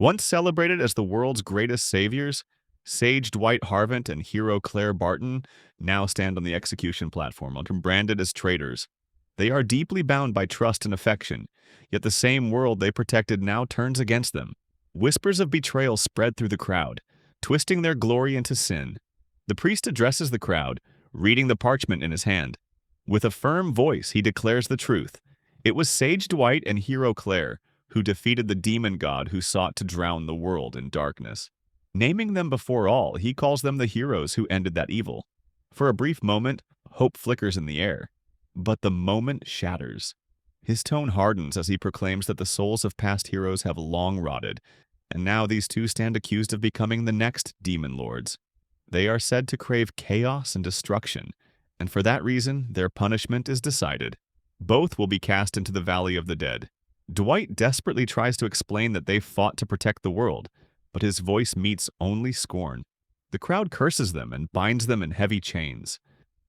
Once celebrated as the world's greatest saviors, Sage Dwight Harvant and hero Claire Barton now stand on the execution platform, branded as traitors. They are deeply bound by trust and affection, yet the same world they protected now turns against them. Whispers of betrayal spread through the crowd, twisting their glory into sin. The priest addresses the crowd, reading the parchment in his hand. With a firm voice, he declares the truth. It was Sage Dwight and hero Claire who defeated the demon god who sought to drown the world in darkness. Naming them before all, he calls them the heroes who ended that evil. For a brief moment, hope flickers in the air. But the moment shatters. His tone hardens as he proclaims that the souls of past heroes have long rotted, and now these two stand accused of becoming the next demon lords. They are said to crave chaos and destruction, and for that reason, their punishment is decided. Both will be cast into the Valley of the Dead. Dwight desperately tries to explain that they fought to protect the world, but his voice meets only scorn. The crowd curses them and binds them in heavy chains.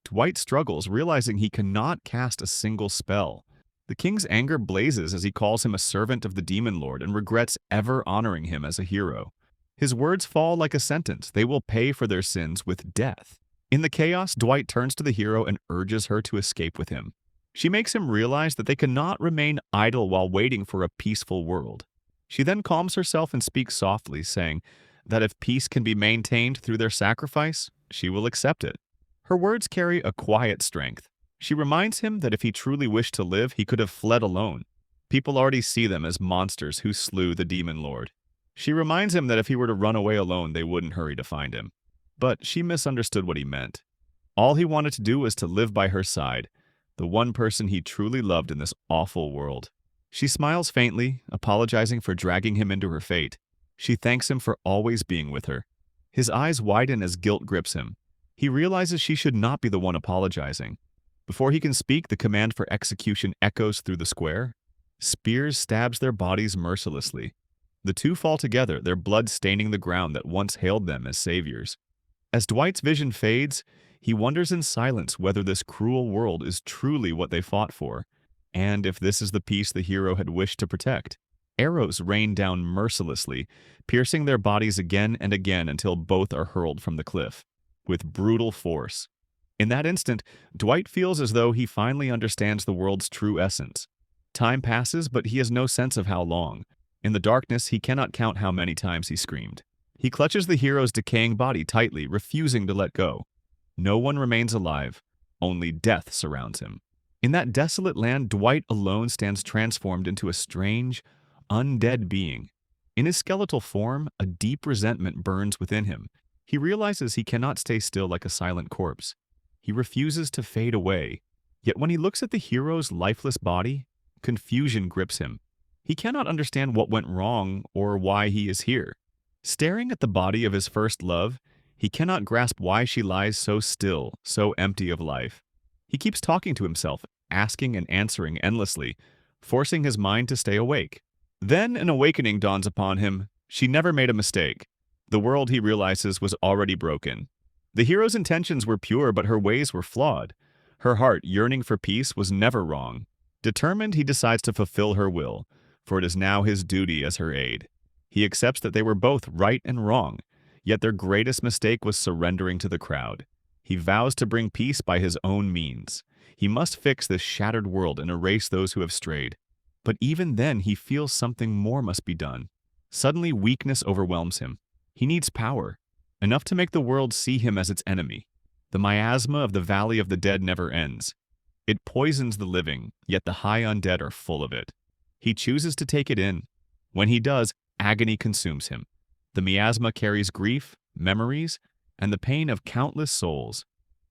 Dwight struggles, realizing he cannot cast a single spell. The king's anger blazes as he calls him a servant of the demon lord and regrets ever honoring him as a hero. His words fall like a sentence. They will pay for their sins with death. In the chaos, Dwight turns to the hero and urges her to escape with him. She makes him realize that they cannot remain idle while waiting for a peaceful world. She then calms herself and speaks softly, saying that if peace can be maintained through their sacrifice, she will accept it. Her words carry a quiet strength. She reminds him that if he truly wished to live, he could have fled alone. People already see them as monsters who slew the demon lord. She reminds him that if he were to run away alone, they wouldn't hurry to find him. But she misunderstood what he meant. All he wanted to do was to live by her side, the one person he truly loved in this awful world. She smiles faintly, apologizing for dragging him into her fate. She thanks him for always being with her. His eyes widen as guilt grips him. He realizes she should not be the one apologizing. Before he can speak, the command for execution echoes through the square. Spears stabs their bodies mercilessly. The two fall together, their blood staining the ground that once hailed them as saviors. As Dwight's vision fades, he wonders in silence whether this cruel world is truly what they fought for, and if this is the peace the hero had wished to protect. Arrows rain down mercilessly, piercing their bodies again and again until both are hurled from the cliff, with brutal force. In that instant, Dwight feels as though he finally understands the world's true essence. Time passes, but he has no sense of how long. In the darkness, he cannot count how many times he screamed. He clutches the hero's decaying body tightly, refusing to let go. No one remains alive. Only death surrounds him. In that desolate land, Dwight alone stands transformed into a strange, undead being. In his skeletal form, a deep resentment burns within him. He realizes he cannot stay still like a silent corpse. He refuses to fade away. Yet when he looks at the hero's lifeless body, confusion grips him. He cannot understand what went wrong or why he is here. Staring at the body of his first love, he cannot grasp why she lies so still, so empty of life. He keeps talking to himself, asking and answering endlessly, forcing his mind to stay awake. Then an awakening dawns upon him. She never made a mistake. The world, he realizes, was already broken. The hero's intentions were pure, but her ways were flawed. Her heart, yearning for peace, was never wrong. Determined, he decides to fulfill her will, for it is now his duty as her aide. He accepts that they were both right and wrong, yet their greatest mistake was surrendering to the crowd. He vows to bring peace by his own means. He must fix this shattered world and erase those who have strayed. But even then, he feels something more must be done. Suddenly, weakness overwhelms him. He needs power, enough to make the world see him as its enemy. The miasma of the Valley of the Dead never ends. It poisons the living, yet the high undead are full of it. He chooses to take it in. When he does, agony consumes him. The miasma carries grief, memories, and the pain of countless souls.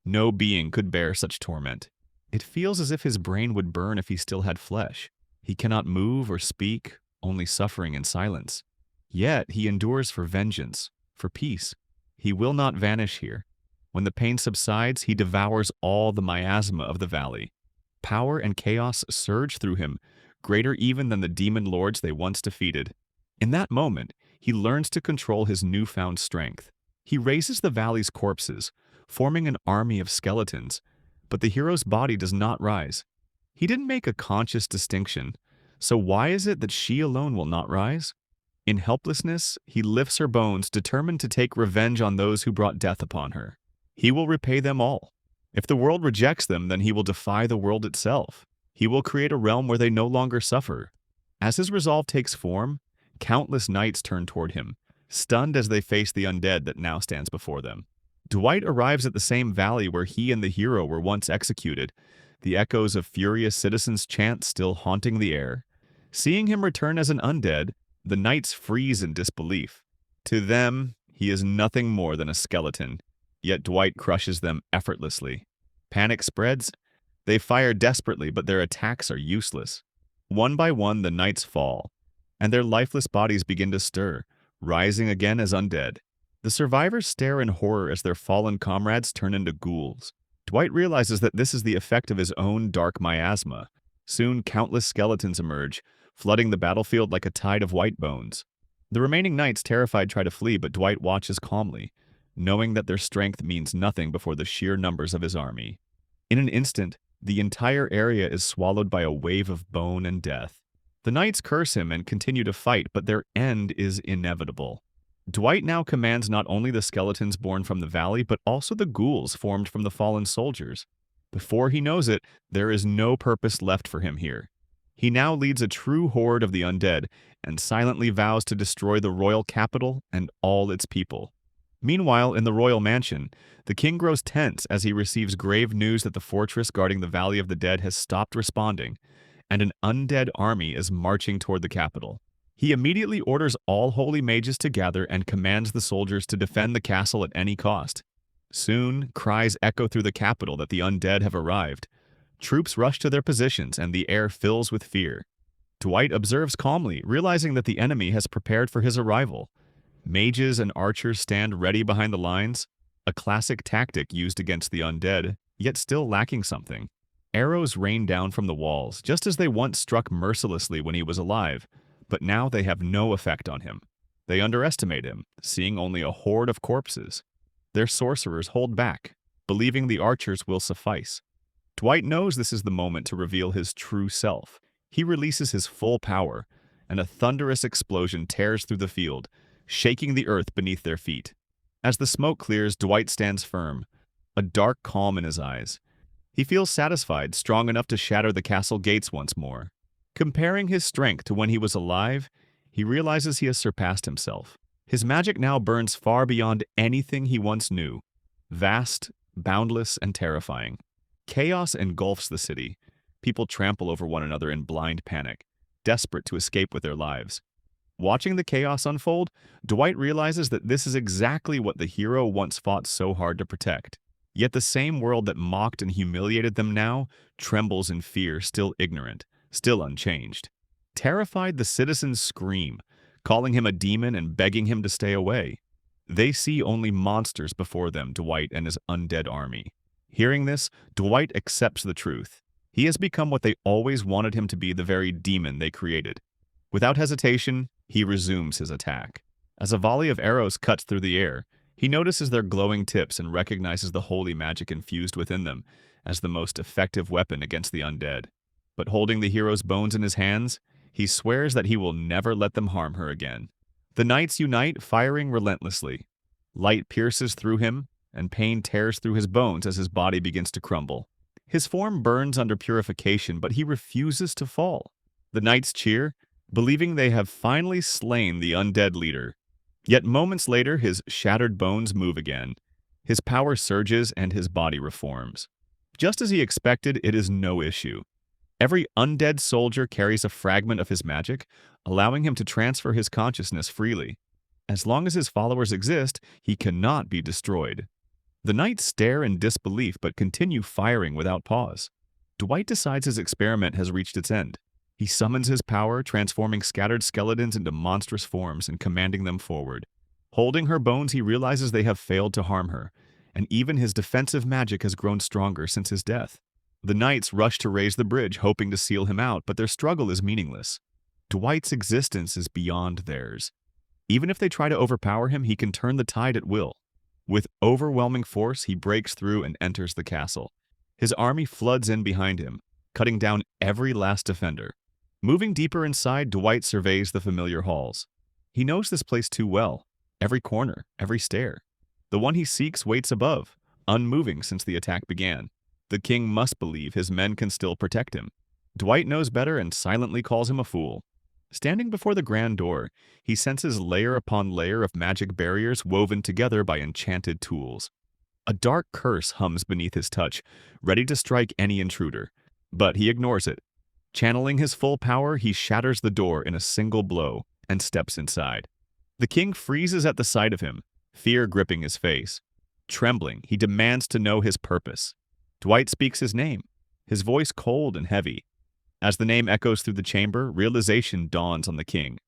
No being could bear such torment. It feels as if his brain would burn if he still had flesh. He cannot move or speak, only suffering in silence. Yet he endures for vengeance, for peace. He will not vanish here. When the pain subsides, he devours all the miasma of the valley. Power and chaos surge through him, greater even than the demon lords they once defeated. In that moment, he learns to control his newfound strength. He raises the valley's corpses, forming an army of skeletons, but the hero's body does not rise. He didn't make a conscious distinction, so why is it that she alone will not rise? In helplessness, he lifts her bones, determined to take revenge on those who brought death upon her. He will repay them all. If the world rejects them, then he will defy the world itself. He will create a realm where they no longer suffer. As his resolve takes form, countless knights turn toward him, stunned as they face the undead that now stands before them. Dwight arrives at the same valley where he and the hero were once executed, the echoes of furious citizens' chants still haunting the air. Seeing him return as an undead, the knights freeze in disbelief. To them, he is nothing more than a skeleton, yet Dwight crushes them effortlessly. Panic spreads. They fire desperately, but their attacks are useless. One by one, the knights fall, and their lifeless bodies begin to stir, rising again as undead. The survivors stare in horror as their fallen comrades turn into ghouls. Dwight realizes that this is the effect of his own dark miasma. Soon, countless skeletons emerge, flooding the battlefield like a tide of white bones. The remaining knights, terrified, try to flee, but Dwight watches calmly, knowing that their strength means nothing before the sheer numbers of his army. In an instant, the entire area is swallowed by a wave of bone and death. The knights curse him and continue to fight, but their end is inevitable. Dwight now commands not only the skeletons born from the valley, but also the ghouls formed from the fallen soldiers. Before he knows it, there is no purpose left for him here. He now leads a true horde of the undead and silently vows to destroy the royal capital and all its people. Meanwhile, in the royal mansion, the king grows tense as he receives grave news that the fortress guarding the Valley of the Dead has stopped responding, and an undead army is marching toward the capital. He immediately orders all holy mages to gather and commands the soldiers to defend the castle at any cost. Soon, cries echo through the capital that the undead have arrived. Troops rush to their positions and the air fills with fear. Dwight observes calmly, realizing that the enemy has prepared for his arrival. Mages and archers stand ready behind the lines, a classic tactic used against the undead, yet still lacking something. Arrows rain down from the walls, just as they once struck mercilessly when he was alive, but now they have no effect on him. They underestimate him, seeing only a horde of corpses. Their sorcerers hold back, believing the archers will suffice. Dwight knows this is the moment to reveal his true self. He releases his full power, and a thunderous explosion tears through the field, shaking the earth beneath their feet. As the smoke clears, Dwight stands firm, a dark calm in his eyes. He feels satisfied, strong enough to shatter the castle gates once more. Comparing his strength to when he was alive, he realizes he has surpassed himself. His magic now burns far beyond anything he once knew, vast, boundless, and terrifying. Chaos engulfs the city. People trample over one another in blind panic, desperate to escape with their lives. Watching the chaos unfold, Dwight realizes that this is exactly what the hero once fought so hard to protect. Yet the same world that mocked and humiliated them now trembles in fear, still ignorant, still unchanged. Terrified, the citizens scream, calling him a demon and begging him to stay away. They see only monsters before them, Dwight and his undead army. Hearing this, Dwight accepts the truth. He has become what they always wanted him to be, the very demon they created. Without hesitation, he resumes his attack. As a volley of arrows cuts through the air, he notices their glowing tips and recognizes the holy magic infused within them as the most effective weapon against the undead. But holding the hero's bones in his hands, he swears that he will never let them harm her again. The knights unite, firing relentlessly. Light pierces through him, and pain tears through his bones as his body begins to crumble. His form burns under purification, but he refuses to fall. The knights cheer, believing they have finally slain the undead leader. Yet moments later, his shattered bones move again. His power surges and his body reforms. Just as he expected, it is no issue. Every undead soldier carries a fragment of his magic, allowing him to transfer his consciousness freely. As long as his followers exist, he cannot be destroyed. The knights stare in disbelief but continue firing without pause. Dwight decides his experiment has reached its end. He summons his power, transforming scattered skeletons into monstrous forms and commanding them forward. Holding her bones, he realizes they have failed to harm her, and even his defensive magic has grown stronger since his death. The knights rush to raise the bridge, hoping to seal him out, but their struggle is meaningless. Dwight's existence is beyond theirs. Even if they try to overpower him, he can turn the tide at will. With overwhelming force, he breaks through and enters the castle. His army floods in behind him, cutting down every last defender. Moving deeper inside, Dwight surveys the familiar halls. He knows this place too well. Every corner, every stair. The one he seeks waits above, unmoving since the attack began. The king must believe his men can still protect him. Dwight knows better and silently calls him a fool. Standing before the grand door, he senses layer upon layer of magic barriers woven together by enchanted tools. A dark curse hums beneath his touch, ready to strike any intruder. But he ignores it. Channeling his full power, he shatters the door in a single blow and steps inside. The king freezes at the sight of him, fear gripping his face. Trembling, he demands to know his purpose. Dwight speaks his name, his voice cold and heavy. As the name echoes through the chamber, realization dawns on the king,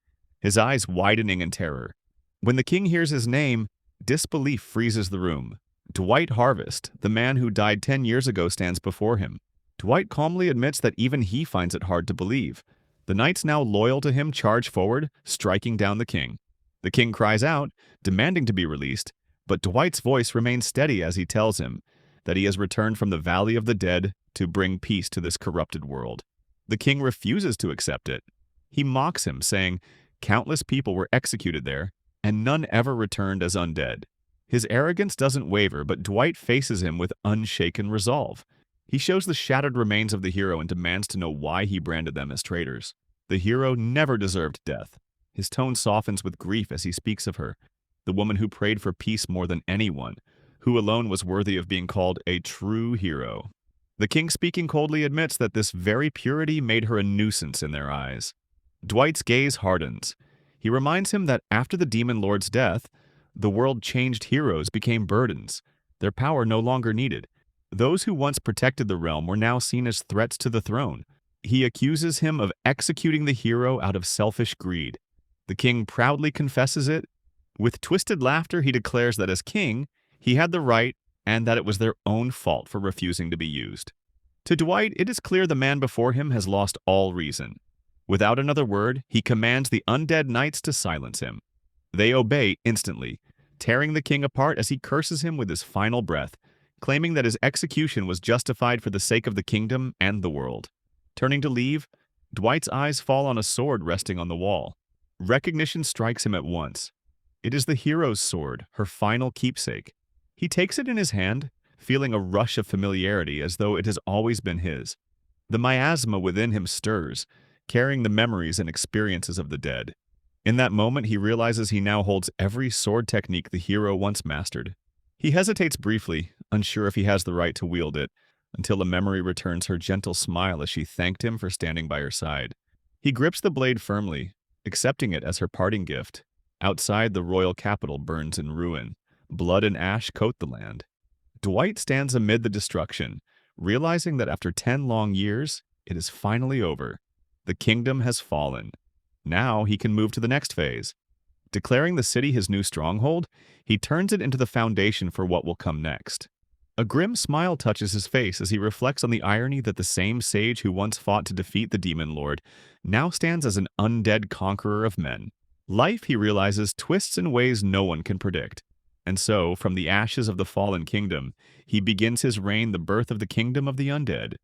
his eyes widening in terror. When the king hears his name, disbelief freezes the room. Dwight Harvest, the man who died 10 years ago, stands before him. Dwight calmly admits that even he finds it hard to believe. The knights now loyal to him charge forward, striking down the king. The king cries out, demanding to be released, but Dwight's voice remains steady as he tells him that he has returned from the Valley of the Dead to bring peace to this corrupted world. The king refuses to accept it. He mocks him, saying, "Countless people were executed there, and none ever returned as undead." His arrogance doesn't waver, but Dwight faces him with unshaken resolve. He shows the shattered remains of the hero and demands to know why he branded them as traitors. The hero never deserved death. His tone softens with grief as he speaks of her, the woman who prayed for peace more than anyone, who alone was worthy of being called a true hero. The king, speaking coldly, admits that this very purity made her a nuisance in their eyes. Dwight's gaze hardens. He reminds him that after the demon lord's death, the world-changed heroes became burdens, their power no longer needed. Those who once protected the realm were now seen as threats to the throne. He accuses him of executing the hero out of selfish greed. The king proudly confesses it. With twisted laughter, he declares that as king, he had the right and that it was their own fault for refusing to be used. To Dwight, it is clear the man before him has lost all reason. Without another word, he commands the undead knights to silence him. They obey instantly, tearing the king apart as he curses him with his final breath, claiming that his execution was justified for the sake of the kingdom and the world. Turning to leave, Dwight's eyes fall on a sword resting on the wall. Recognition strikes him at once. It is the hero's sword, her final keepsake. He takes it in his hand, feeling a rush of familiarity as though it has always been his. The miasma within him stirs, carrying the memories and experiences of the dead. In that moment, he realizes he now holds every sword technique the hero once mastered. He hesitates briefly, unsure if he has the right to wield it, until a memory returns her gentle smile as she thanked him for standing by her side. He grips the blade firmly, accepting it as her parting gift. Outside, the royal capital burns in ruin. Blood and ash coat the land. Dwight stands amid the destruction, realizing that after 10 long years, it is finally over. The kingdom has fallen. Now he can move to the next phase. Declaring the city his new stronghold, he turns it into the foundation for what will come next. A grim smile touches his face as he reflects on the irony that the same sage who once fought to defeat the demon lord now stands as an undead conqueror of men. Life, he realizes, twists in ways no one can predict. And so, from the ashes of the fallen kingdom, he begins his reign, the birth of the kingdom of the undead.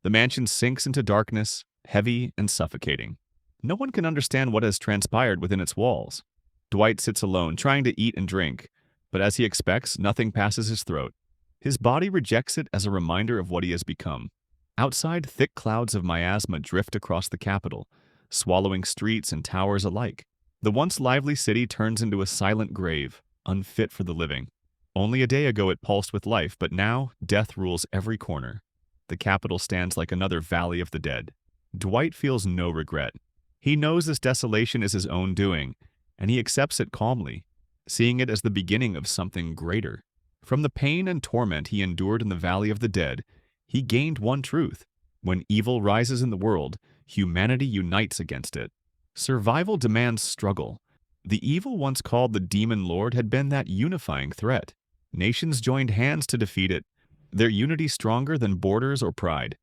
The mansion sinks into darkness, heavy and suffocating. No one can understand what has transpired within its walls. Dwight sits alone, trying to eat and drink, but as he expects, nothing passes his throat. His body rejects it as a reminder of what he has become. Outside, thick clouds of miasma drift across the capital, swallowing streets and towers alike. The once lively city turns into a silent grave, unfit for the living. Only a day ago it pulsed with life, but now death rules every corner. The capital stands like another valley of the dead. Dwight feels no regret. He knows this desolation is his own doing, and he accepts it calmly, seeing it as the beginning of something greater. From the pain and torment he endured in the Valley of the Dead, he gained one truth. When evil rises in the world, humanity unites against it. Survival demands struggle. The evil once called the Demon Lord had been that unifying threat. Nations joined hands to defeat it, their unity stronger than borders or pride.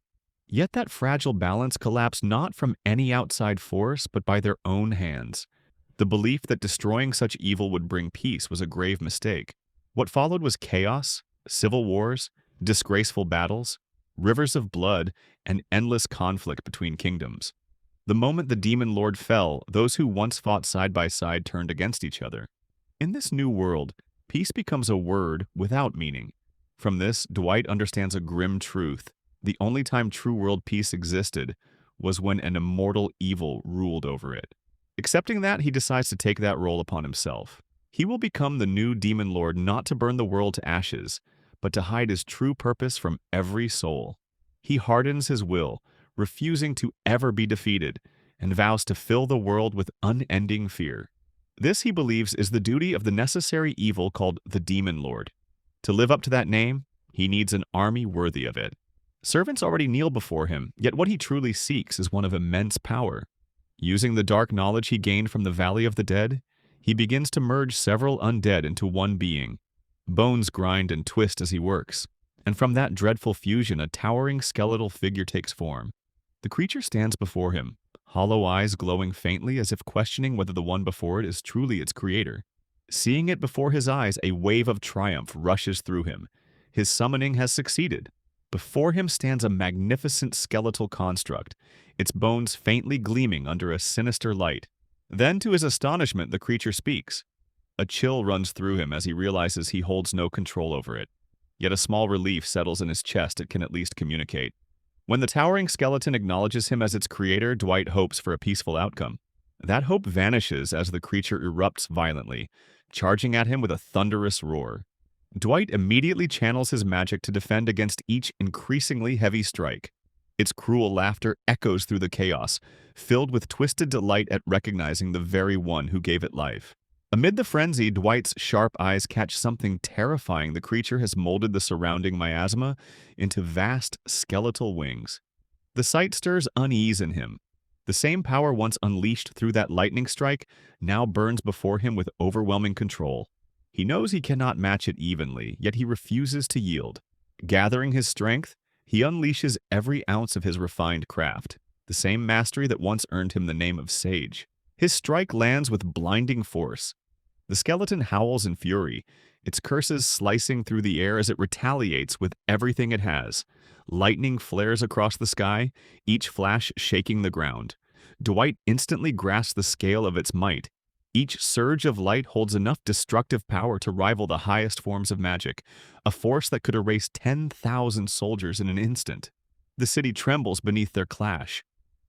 Yet that fragile balance collapsed not from any outside force, but by their own hands. The belief that destroying such evil would bring peace was a grave mistake. What followed was chaos, civil wars, disgraceful battles, rivers of blood, and endless conflict between kingdoms. The moment the Demon Lord fell, those who once fought side by side turned against each other. In this new world, peace becomes a word without meaning. From this, Dwight understands a grim truth. The only time true world peace existed was when an immortal evil ruled over it. Accepting that, he decides to take that role upon himself. He will become the new Demon Lord not to burn the world to ashes, but to hide his true purpose from every soul. He hardens his will, refusing to ever be defeated, and vows to fill the world with unending fear. This, he believes, is the duty of the necessary evil called the Demon Lord. To live up to that name, he needs an army worthy of it. Servants already kneel before him, yet what he truly seeks is one of immense power. Using the dark knowledge he gained from the Valley of the Dead, he begins to merge several undead into one being. Bones grind and twist as he works, and from that dreadful fusion a towering skeletal figure takes form. The creature stands before him, hollow eyes glowing faintly as if questioning whether the one before it is truly its creator. Seeing it before his eyes, a wave of triumph rushes through him. His summoning has succeeded. Before him stands a magnificent skeletal construct, its bones faintly gleaming under a sinister light. Then, to his astonishment, the creature speaks. A chill runs through him as he realizes he holds no control over it. Yet a small relief settles in his chest it can at least communicate. When the towering skeleton acknowledges him as its creator, Dwight hopes for a peaceful outcome. That hope vanishes as the creature erupts violently, charging at him with a thunderous roar. Dwight immediately channels his magic to defend against each increasingly heavy strike. Its cruel laughter echoes through the chaos, filled with twisted delight at recognizing the very one who gave it life. Amid the frenzy, Dwight's sharp eyes catch something terrifying. The creature has molded the surrounding miasma into vast skeletal wings. The sight stirs unease in him. The same power once unleashed through that lightning strike now burns before him with overwhelming control. He knows he cannot match it evenly, yet he refuses to yield. Gathering his strength, he unleashes every ounce of his refined craft, the same mastery that once earned him the name of Sage. His strike lands with blinding force. The skeleton howls in fury, its curses slicing through the air as it retaliates with everything it has. Lightning flares across the sky, each flash shaking the ground. Dwight instantly grasps the scale of its might. Each surge of light holds enough destructive power to rival the highest forms of magic, a force that could erase 10,000 soldiers in an instant. The city trembles beneath their clash.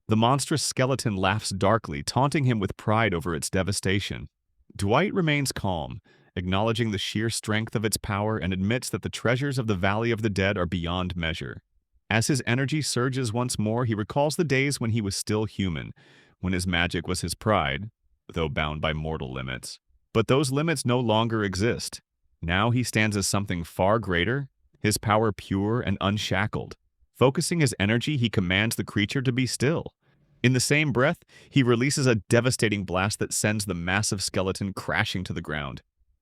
The monstrous skeleton laughs darkly, taunting him with pride over its devastation. Dwight remains calm, acknowledging the sheer strength of its power and admits that the treasures of the Valley of the Dead are beyond measure. As his energy surges once more, he recalls the days when he was still human, when his magic was his pride, though bound by mortal limits. But those limits no longer exist. Now he stands as something far greater, his power pure and unshackled. Focusing his energy, he commands the creature to be still. In the same breath, he releases a devastating blast that sends the massive skeleton crashing to the ground.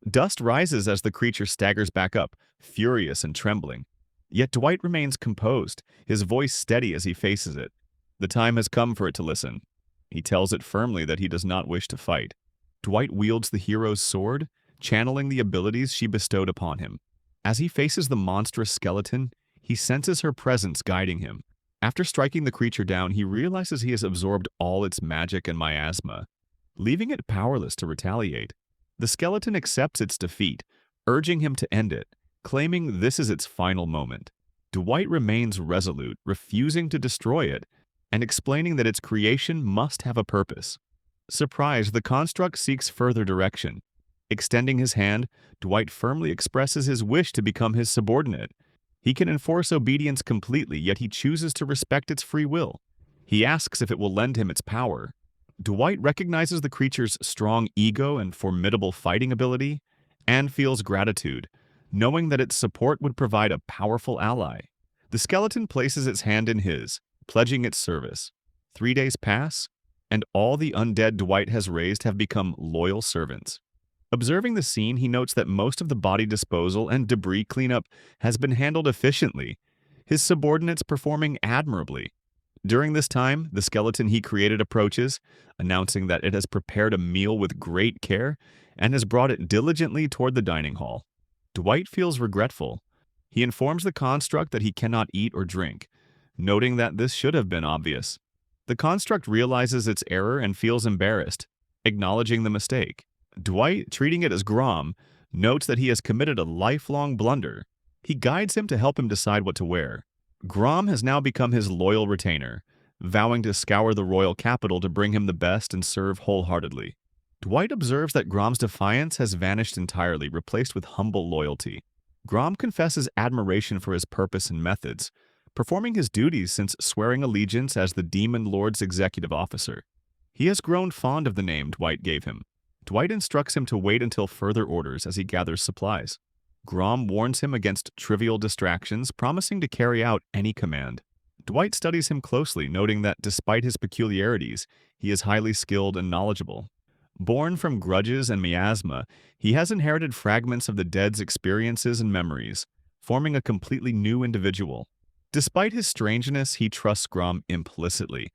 Dust rises as the creature staggers back up, furious and trembling. Yet Dwight remains composed, his voice steady as he faces it. The time has come for it to listen. He tells it firmly that he does not wish to fight. Dwight wields the hero's sword, channeling the abilities she bestowed upon him. As he faces the monstrous skeleton, he senses her presence guiding him. After striking the creature down, he realizes he has absorbed all its magic and miasma, leaving it powerless to retaliate. The skeleton accepts its defeat, urging him to end it, claiming this is its final moment. Dwight remains resolute, refusing to destroy it, and explaining that its creation must have a purpose. Surprised, the construct seeks further direction. Extending his hand, Dwight firmly expresses his wish to become his subordinate. He can enforce obedience completely, yet he chooses to respect its free will. He asks if it will lend him its power. Dwight recognizes the creature's strong ego and formidable fighting ability, and feels gratitude, knowing that its support would provide a powerful ally. The skeleton places its hand in his, pledging its service. 3 days pass, and all the undead Dwight has raised have become loyal servants. Observing the scene, he notes that most of the body disposal and debris cleanup has been handled efficiently, his subordinates performing admirably. During this time, the skeleton he created approaches, announcing that it has prepared a meal with great care and has brought it diligently toward the dining hall. Dwight feels regretful. He informs the construct that he cannot eat or drink, noting that this should have been obvious. The construct realizes its error and feels embarrassed, acknowledging the mistake. Dwight, treating it as Grom, notes that he has committed a lifelong blunder. He guides him to help him decide what to wear. Grom has now become his loyal retainer, vowing to scour the royal capital to bring him the best and serve wholeheartedly. Dwight observes that Grom's defiance has vanished entirely, replaced with humble loyalty. Grom confesses admiration for his purpose and methods, performing his duties since swearing allegiance as the Demon Lord's executive officer. He has grown fond of the name Dwight gave him. Dwight instructs him to wait until further orders as he gathers supplies. Grom warns him against trivial distractions, promising to carry out any command. Dwight studies him closely, noting that despite his peculiarities, he is highly skilled and knowledgeable. Born from grudges and miasma, he has inherited fragments of the dead's experiences and memories, forming a completely new individual. Despite his strangeness, he trusts Grom implicitly,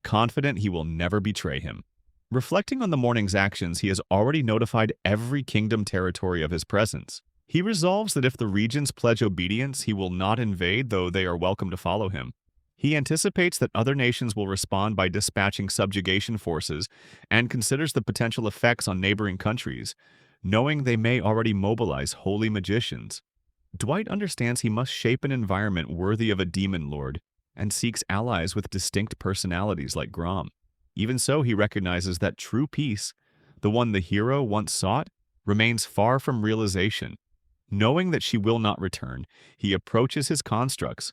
confident he will never betray him. Reflecting on the morning's actions, he has already notified every kingdom territory of his presence. He resolves that if the regions pledge obedience, he will not invade, though they are welcome to follow him. He anticipates that other nations will respond by dispatching subjugation forces and considers the potential effects on neighboring countries, knowing they may already mobilize holy magicians. Dwight understands he must shape an environment worthy of a demon lord and seeks allies with distinct personalities like Grom. Even so, he recognizes that true peace, the one the hero once sought, remains far from realization. Knowing that she will not return, he approaches his constructs,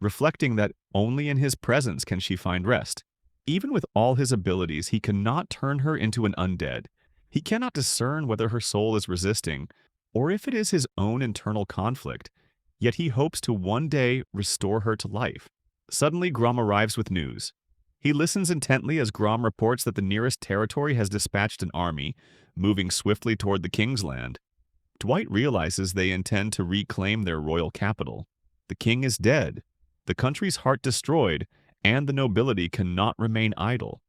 reflecting that only in his presence can she find rest. Even with all his abilities, he cannot turn her into an undead. He cannot discern whether her soul is resisting, or if it is his own internal conflict, yet he hopes to one day restore her to life. Suddenly, Grom arrives with news. He listens intently as Grom reports that the nearest territory has dispatched an army, moving swiftly toward the king's land. Dwight realizes they intend to reclaim their royal capital. The king is dead, the country's heart destroyed, and the nobility cannot remain idle.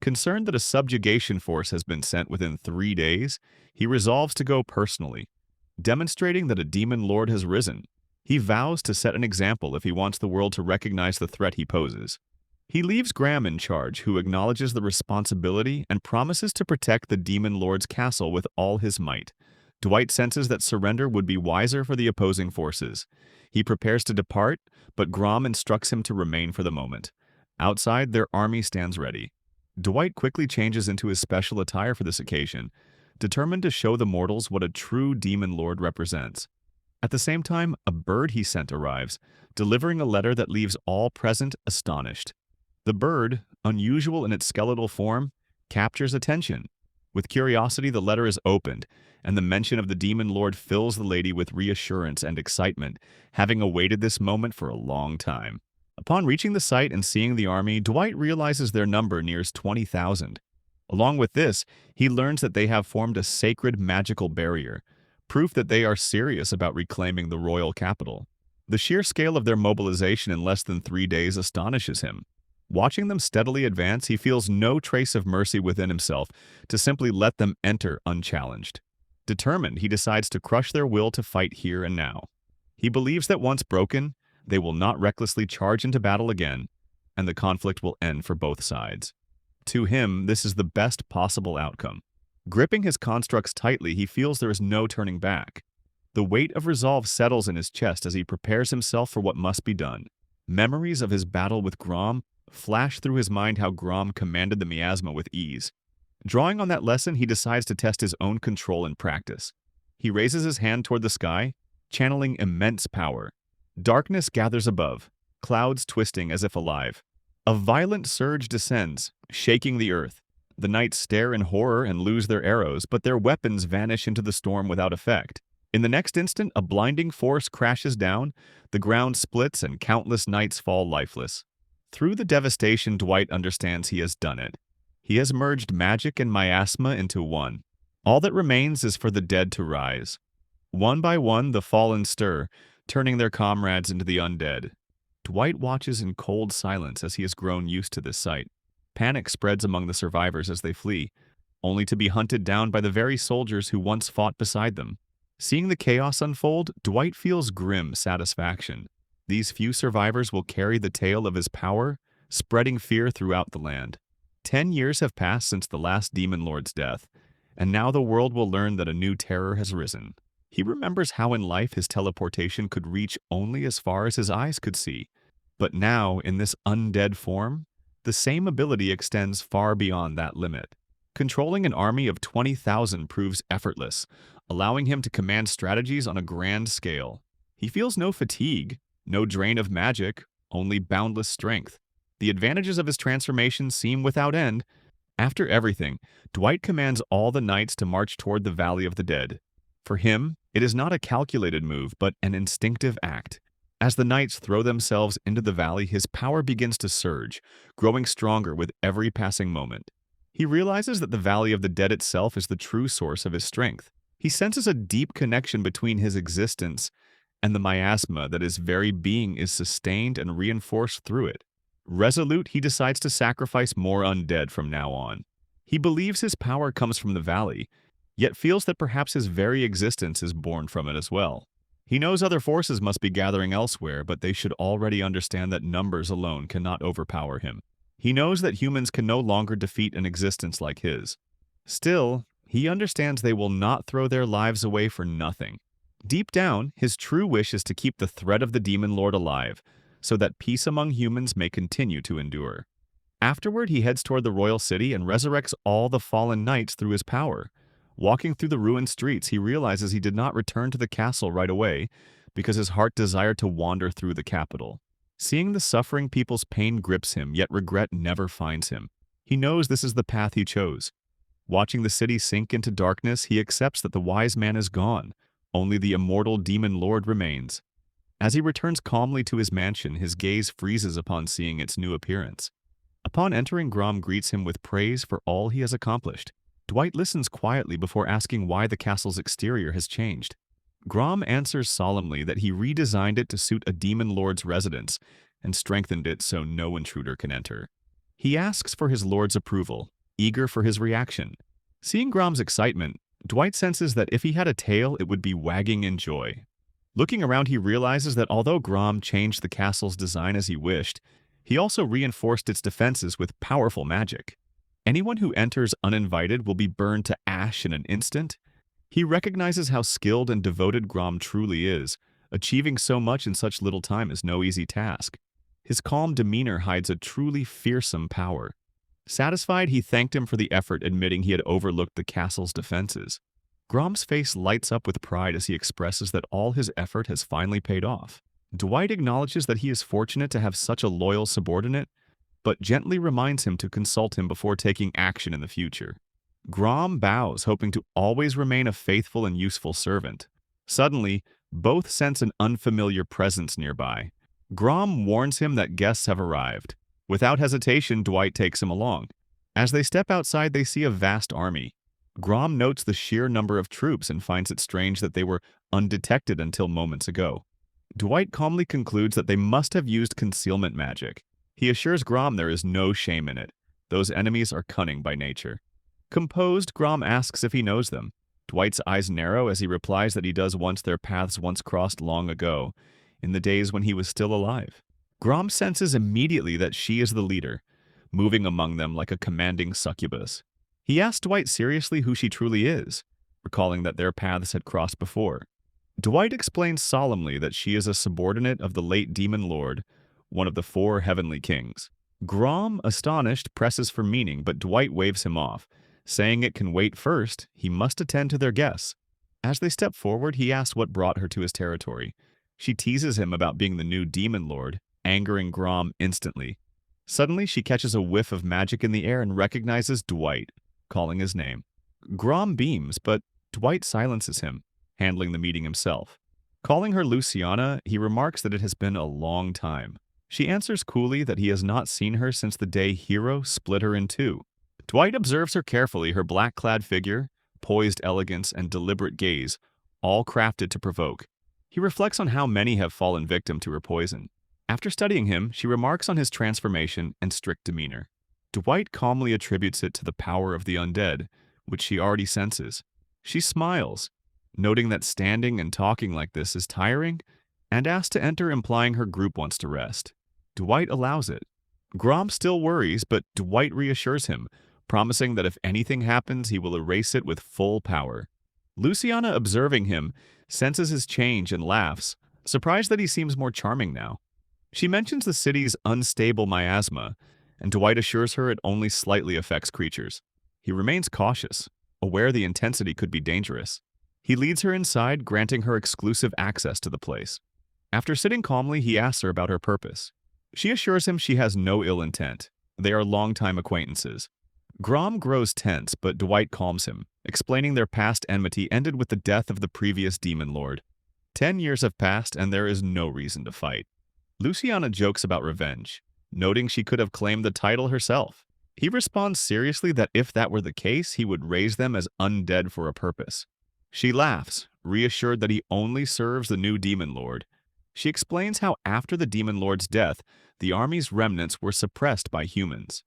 Concerned that a subjugation force has been sent within 3 days, he resolves to go personally. Demonstrating that a demon lord has risen, he vows to set an example if he wants the world to recognize the threat he poses. He leaves Graham in charge, who acknowledges the responsibility and promises to protect the demon lord's castle with all his might. Dwight senses that surrender would be wiser for the opposing forces. He prepares to depart, but Grom instructs him to remain for the moment. Outside, their army stands ready. Dwight quickly changes into his special attire for this occasion, determined to show the mortals what a true demon lord represents. At the same time, a bird he sent arrives, delivering a letter that leaves all present astonished. The bird, unusual in its skeletal form, captures attention. With curiosity, the letter is opened, and the mention of the demon lord fills the lady with reassurance and excitement, having awaited this moment for a long time. Upon reaching the site and seeing the army, Dwight realizes their number nears 20,000. Along with this, he learns that they have formed a sacred magical barrier, proof that they are serious about reclaiming the royal capital. The sheer scale of their mobilization in less than 3 days astonishes him. Watching them steadily advance, he feels no trace of mercy within himself to simply let them enter unchallenged. Determined, he decides to crush their will to fight here and now. He believes that once broken, they will not recklessly charge into battle again, and the conflict will end for both sides. To him, this is the best possible outcome. Gripping his constructs tightly, he feels there is no turning back. The weight of resolve settles in his chest as he prepares himself for what must be done. Memories of his battle with Grom flash through his mind how Grom commanded the miasma with ease. Drawing on that lesson, he decides to test his own control in practice. He raises his hand toward the sky, channeling immense power. Darkness gathers above, clouds twisting as if alive. A violent surge descends, shaking the earth. The knights stare in horror and lose their arrows, but their weapons vanish into the storm without effect. In the next instant, a blinding force crashes down, the ground splits, and countless knights fall lifeless. Through the devastation, Dwight understands he has done it. He has merged magic and miasma into one. All that remains is for the dead to rise. One by one, the fallen stir, turning their comrades into the undead. Dwight watches in cold silence as he has grown used to this sight. Panic spreads among the survivors as they flee, only to be hunted down by the very soldiers who once fought beside them. Seeing the chaos unfold, Dwight feels grim satisfaction. These few survivors will carry the tale of his power, spreading fear throughout the land. 10 years have passed since the last Demon Lord's death, and now the world will learn that a new terror has risen. He remembers how in life his teleportation could reach only as far as his eyes could see. But now, in this undead form, the same ability extends far beyond that limit. Controlling an army of 20,000 proves effortless, allowing him to command strategies on a grand scale. He feels no fatigue, no drain of magic, only boundless strength. The advantages of his transformation seem without end. After everything, Dwight commands all the knights to march toward the Valley of the Dead. For him, it is not a calculated move, but an instinctive act. As the knights throw themselves into the valley, his power begins to surge, growing stronger with every passing moment. He realizes that the Valley of the Dead itself is the true source of his strength. He senses a deep connection between his existence and the miasma that his very being is sustained and reinforced through it. Resolute, he decides to sacrifice more undead from now on. He believes his power comes from the valley, yet feels that perhaps his very existence is born from it as well. He knows other forces must be gathering elsewhere, but they should already understand that numbers alone cannot overpower him. He knows that humans can no longer defeat an existence like his. Still, he understands they will not throw their lives away for nothing. Deep down, his true wish is to keep the threat of the Demon Lord alive, so that peace among humans may continue to endure. Afterward, he heads toward the royal city and resurrects all the fallen knights through his power. Walking through the ruined streets, he realizes he did not return to the castle right away because his heart desired to wander through the capital. Seeing the suffering people's pain grips him, yet regret never finds him. He knows this is the path he chose. Watching the city sink into darkness, he accepts that the wise man is gone. Only the immortal Demon Lord remains. As he returns calmly to his mansion, his gaze freezes upon seeing its new appearance. Upon entering, Grom greets him with praise for all he has accomplished. Dwight listens quietly before asking why the castle's exterior has changed. Grom answers solemnly that he redesigned it to suit a Demon Lord's residence and strengthened it so no intruder can enter. He asks for his lord's approval, eager for his reaction. Seeing Grom's excitement, Dwight senses that if he had a tail, it would be wagging in joy. Looking around, he realizes that although Grom changed the castle's design as he wished, he also reinforced its defenses with powerful magic. Anyone who enters uninvited will be burned to ash in an instant. He recognizes how skilled and devoted Grom truly is. Achieving so much in such little time is no easy task. His calm demeanor hides a truly fearsome power. Satisfied, he thanked him for the effort, admitting he had overlooked the castle's defenses. Grom's face lights up with pride as he expresses that all his effort has finally paid off. Dwight acknowledges that he is fortunate to have such a loyal subordinate, but gently reminds him to consult him before taking action in the future. Grom bows, hoping to always remain a faithful and useful servant. Suddenly, both sense an unfamiliar presence nearby. Grom warns him that guests have arrived. Without hesitation, Dwight takes him along. As they step outside, they see a vast army. Grom notes the sheer number of troops and finds it strange that they were undetected until moments ago. Dwight calmly concludes that they must have used concealment magic. He assures Grom there is no shame in it. Those enemies are cunning by nature. Composed, Grom asks if he knows them. Dwight's eyes narrow as he replies that he does once their paths once crossed long ago, in the days when he was still alive. Grom senses immediately that she is the leader, moving among them like a commanding succubus. He asks Dwight seriously who she truly is, recalling that their paths had crossed before. Dwight explains solemnly that she is a subordinate of the late Demon Lord, one of the 4 heavenly kings. Grom, astonished, presses for meaning, but Dwight waves him off, saying it can wait first, he must attend to their guests. As they step forward, he asks what brought her to his territory. She teases him about being the new Demon Lord, angering Grom instantly. Suddenly, she catches a whiff of magic in the air and recognizes Dwight, calling his name. Grom beams, but Dwight silences him, handling the meeting himself. Calling her Luciana, he remarks that it has been a long time. She answers coolly that he has not seen her since the day Hero split her in two. Dwight observes her carefully, her black-clad figure, poised elegance, and deliberate gaze, all crafted to provoke. He reflects on how many have fallen victim to her poison. After studying him, she remarks on his transformation and strict demeanor. Dwight calmly attributes it to the power of the undead, which she already senses. She smiles, noting that standing and talking like this is tiring, and asks to enter, implying her group wants to rest. Dwight allows it. Grom still worries, but Dwight reassures him, promising that if anything happens, he will erase it with full power. Luciana, observing him, senses his change and laughs, surprised that he seems more charming now. She mentions the city's unstable miasma, and Dwight assures her it only slightly affects creatures. He remains cautious, aware the intensity could be dangerous. He leads her inside, granting her exclusive access to the place. After sitting calmly, he asks her about her purpose. She assures him she has no ill intent. They are longtime acquaintances. Grom grows tense, but Dwight calms him, explaining their past enmity ended with the death of the previous demon lord. 10 years have passed, and there is no reason to fight. Luciana jokes about revenge, noting she could have claimed the title herself. He responds seriously that if that were the case, he would raise them as undead for a purpose. She laughs, reassured that he only serves the new demon lord. She explains how after the demon lord's death, the army's remnants were suppressed by humans.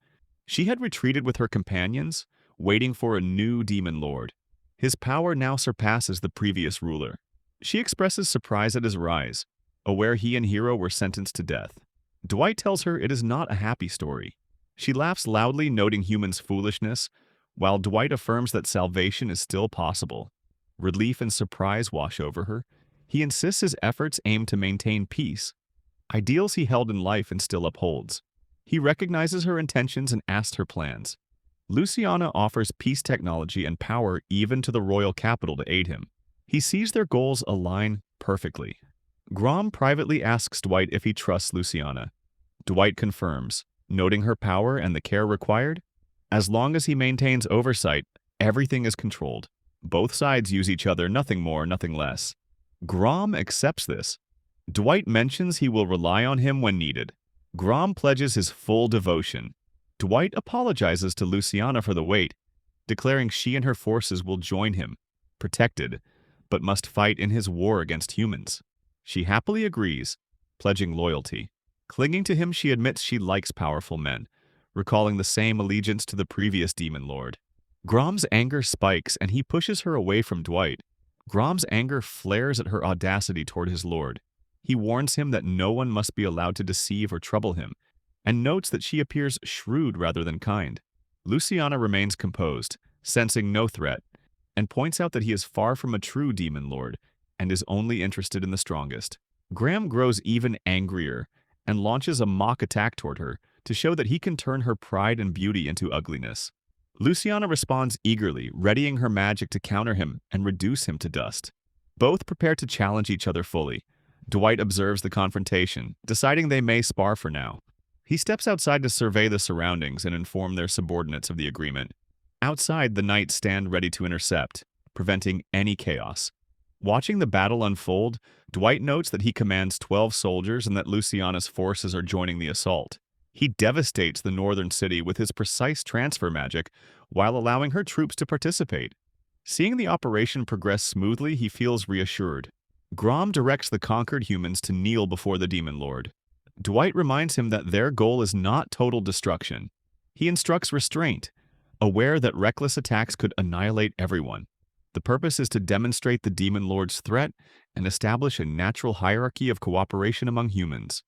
She had retreated with her companions, waiting for a new demon lord. His power now surpasses the previous ruler. She expresses surprise at his rise, aware he and Hero were sentenced to death. Dwight tells her it is not a happy story. She laughs loudly, noting humans' foolishness, while Dwight affirms that salvation is still possible. Relief and surprise wash over her. He insists his efforts aim to maintain peace, ideals he held in life and still upholds. He recognizes her intentions and asks her plans. Luciana offers peace technology and power even to the royal capital to aid him. He sees their goals align perfectly. Grom privately asks Dwight if he trusts Luciana. Dwight confirms, noting her power and the care required. As long as he maintains oversight, everything is controlled. Both sides use each other, nothing more, nothing less. Grom accepts this. Dwight mentions he will rely on him when needed. Grom pledges his full devotion. Dwight apologizes to Luciana for the wait, declaring she and her forces will join him, protected, but must fight in his war against humans. She happily agrees, pledging loyalty. Clinging to him, she admits she likes powerful men, recalling the same allegiance to the previous demon lord. Grom's anger spikes, and he pushes her away from Dwight. Grom's anger flares at her audacity toward his lord. He warns him that no one must be allowed to deceive or trouble him, and notes that she appears shrewd rather than kind. Luciana remains composed, sensing no threat, and points out that he is far from a true demon lord and is only interested in the strongest. Graham grows even angrier and launches a mock attack toward her to show that he can turn her pride and beauty into ugliness. Luciana responds eagerly, readying her magic to counter him and reduce him to dust. Both prepare to challenge each other fully. Dwight observes the confrontation, deciding they may spar for now. He steps outside to survey the surroundings and inform their subordinates of the agreement. Outside, the knights stand ready to intercept, preventing any chaos. Watching the battle unfold, Dwight notes that he commands 12 soldiers and that Luciana's forces are joining the assault. He devastates the northern city with his precise transfer magic while allowing her troops to participate. Seeing the operation progress smoothly, he feels reassured. Grom directs the conquered humans to kneel before the demon lord. Dwight reminds him that their goal is not total destruction. He instructs restraint, aware that reckless attacks could annihilate everyone. The purpose is to demonstrate the demon lord's threat and establish a natural hierarchy of cooperation among humans.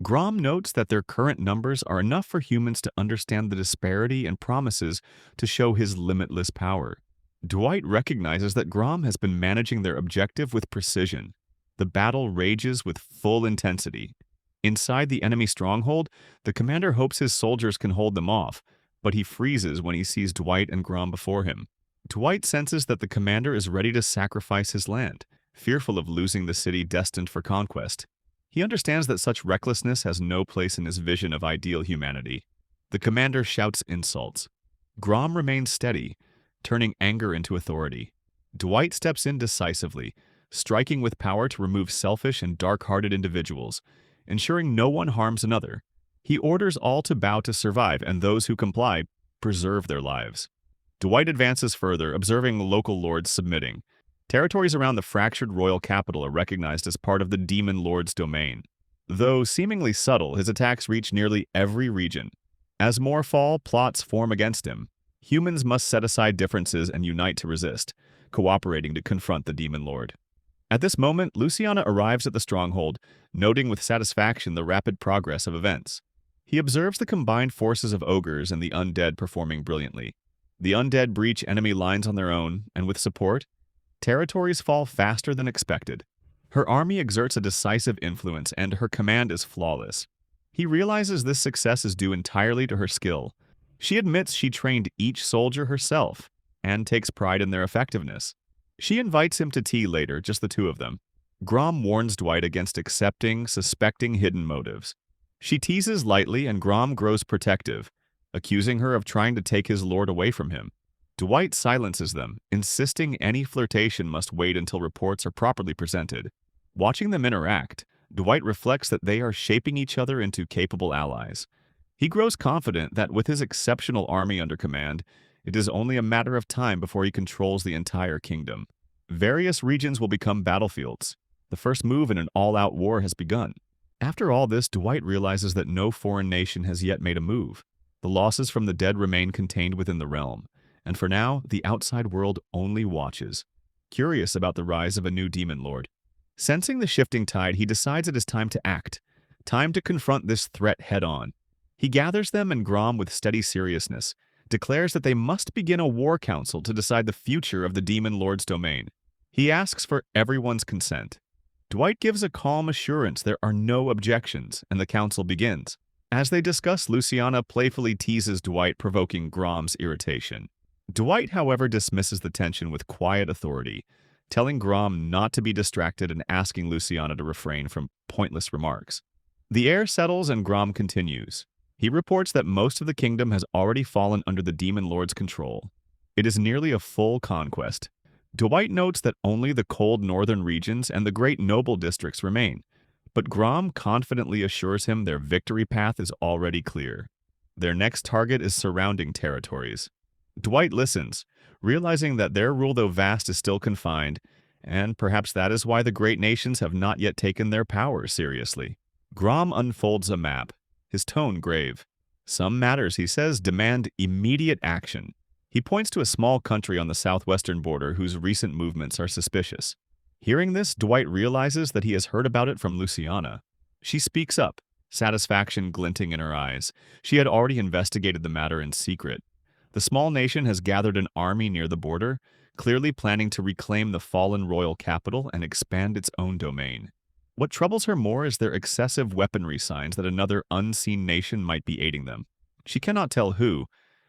Grom notes that their current numbers are enough for humans to understand the disparity and promises to show his limitless power. Dwight recognizes that Grom has been managing their objective with precision. The battle rages with full intensity. Inside the enemy stronghold, the commander hopes his soldiers can hold them off, but he freezes when he sees Dwight and Grom before him. Dwight senses that the commander is ready to sacrifice his land, fearful of losing the city destined for conquest. He understands that such recklessness has no place in his vision of ideal humanity. The commander shouts insults. Grom remains steady, turning anger into authority. Dwight steps in decisively, striking with power to remove selfish and dark-hearted individuals, ensuring no one harms another. He orders all to bow to survive, and those who comply preserve their lives. Dwight advances further, observing local lords submitting. Territories around the fractured royal capital are recognized as part of the demon lord's domain. Though seemingly subtle, his attacks reach nearly every region. As more fall, plots form against him. Humans must set aside differences and unite to resist, cooperating to confront the demon lord. At this moment, Luciana arrives at the stronghold, noting with satisfaction the rapid progress of events. He observes the combined forces of ogres and the undead performing brilliantly. The undead breach enemy lines on their own, and with support, territories fall faster than expected. Her army exerts a decisive influence, and her command is flawless. He realizes this success is due entirely to her skill. She admits she trained each soldier herself, and takes pride in their effectiveness. She invites him to tea later, just the two of them. Grom warns Dwight against accepting, suspecting hidden motives. She teases lightly, and Grom grows protective, accusing her of trying to take his lord away from him. Dwight silences them, insisting any flirtation must wait until reports are properly presented. Watching them interact, Dwight reflects that they are shaping each other into capable allies. He grows confident that with his exceptional army under command, it is only a matter of time before he controls the entire kingdom. Various regions will become battlefields. The first move in an all-out war has begun. After all this, Dwight realizes that no foreign nation has yet made a move. The losses from the dead remain contained within the realm, and for now, the outside world only watches, curious about the rise of a new demon lord. Sensing the shifting tide, he decides it is time to act, time to confront this threat head-on. He gathers them and Grom with steady seriousness, declares that they must begin a war council to decide the future of the demon lord's domain. He asks for everyone's consent. Dwight gives a calm assurance there are no objections, and the council begins. As they discuss, Luciana playfully teases Dwight, provoking Grom's irritation. Dwight, however, dismisses the tension with quiet authority, telling Grom not to be distracted and asking Luciana to refrain from pointless remarks. The air settles and Grom continues. He reports that most of the kingdom has already fallen under the demon lord's control. It is nearly a full conquest. Dwight notes that only the cold northern regions and the great noble districts remain, but Grom confidently assures him their victory path is already clear. Their next target is surrounding territories. Dwight listens, realizing that their rule, though vast, is still confined, and perhaps that is why the great nations have not yet taken their power seriously. Grom unfolds a map, his tone grave. Some matters, he says, demand immediate action. He points to a small country on the southwestern border whose recent movements are suspicious. Hearing this, Dwight realizes that he has heard about it from Luciana. She speaks up, satisfaction glinting in her eyes. She had already investigated the matter in secret. The small nation has gathered an army near the border, clearly planning to reclaim the fallen royal capital and expand its own domain. What troubles her more is their excessive weaponry signs that another unseen nation might be aiding them. She cannot tell who,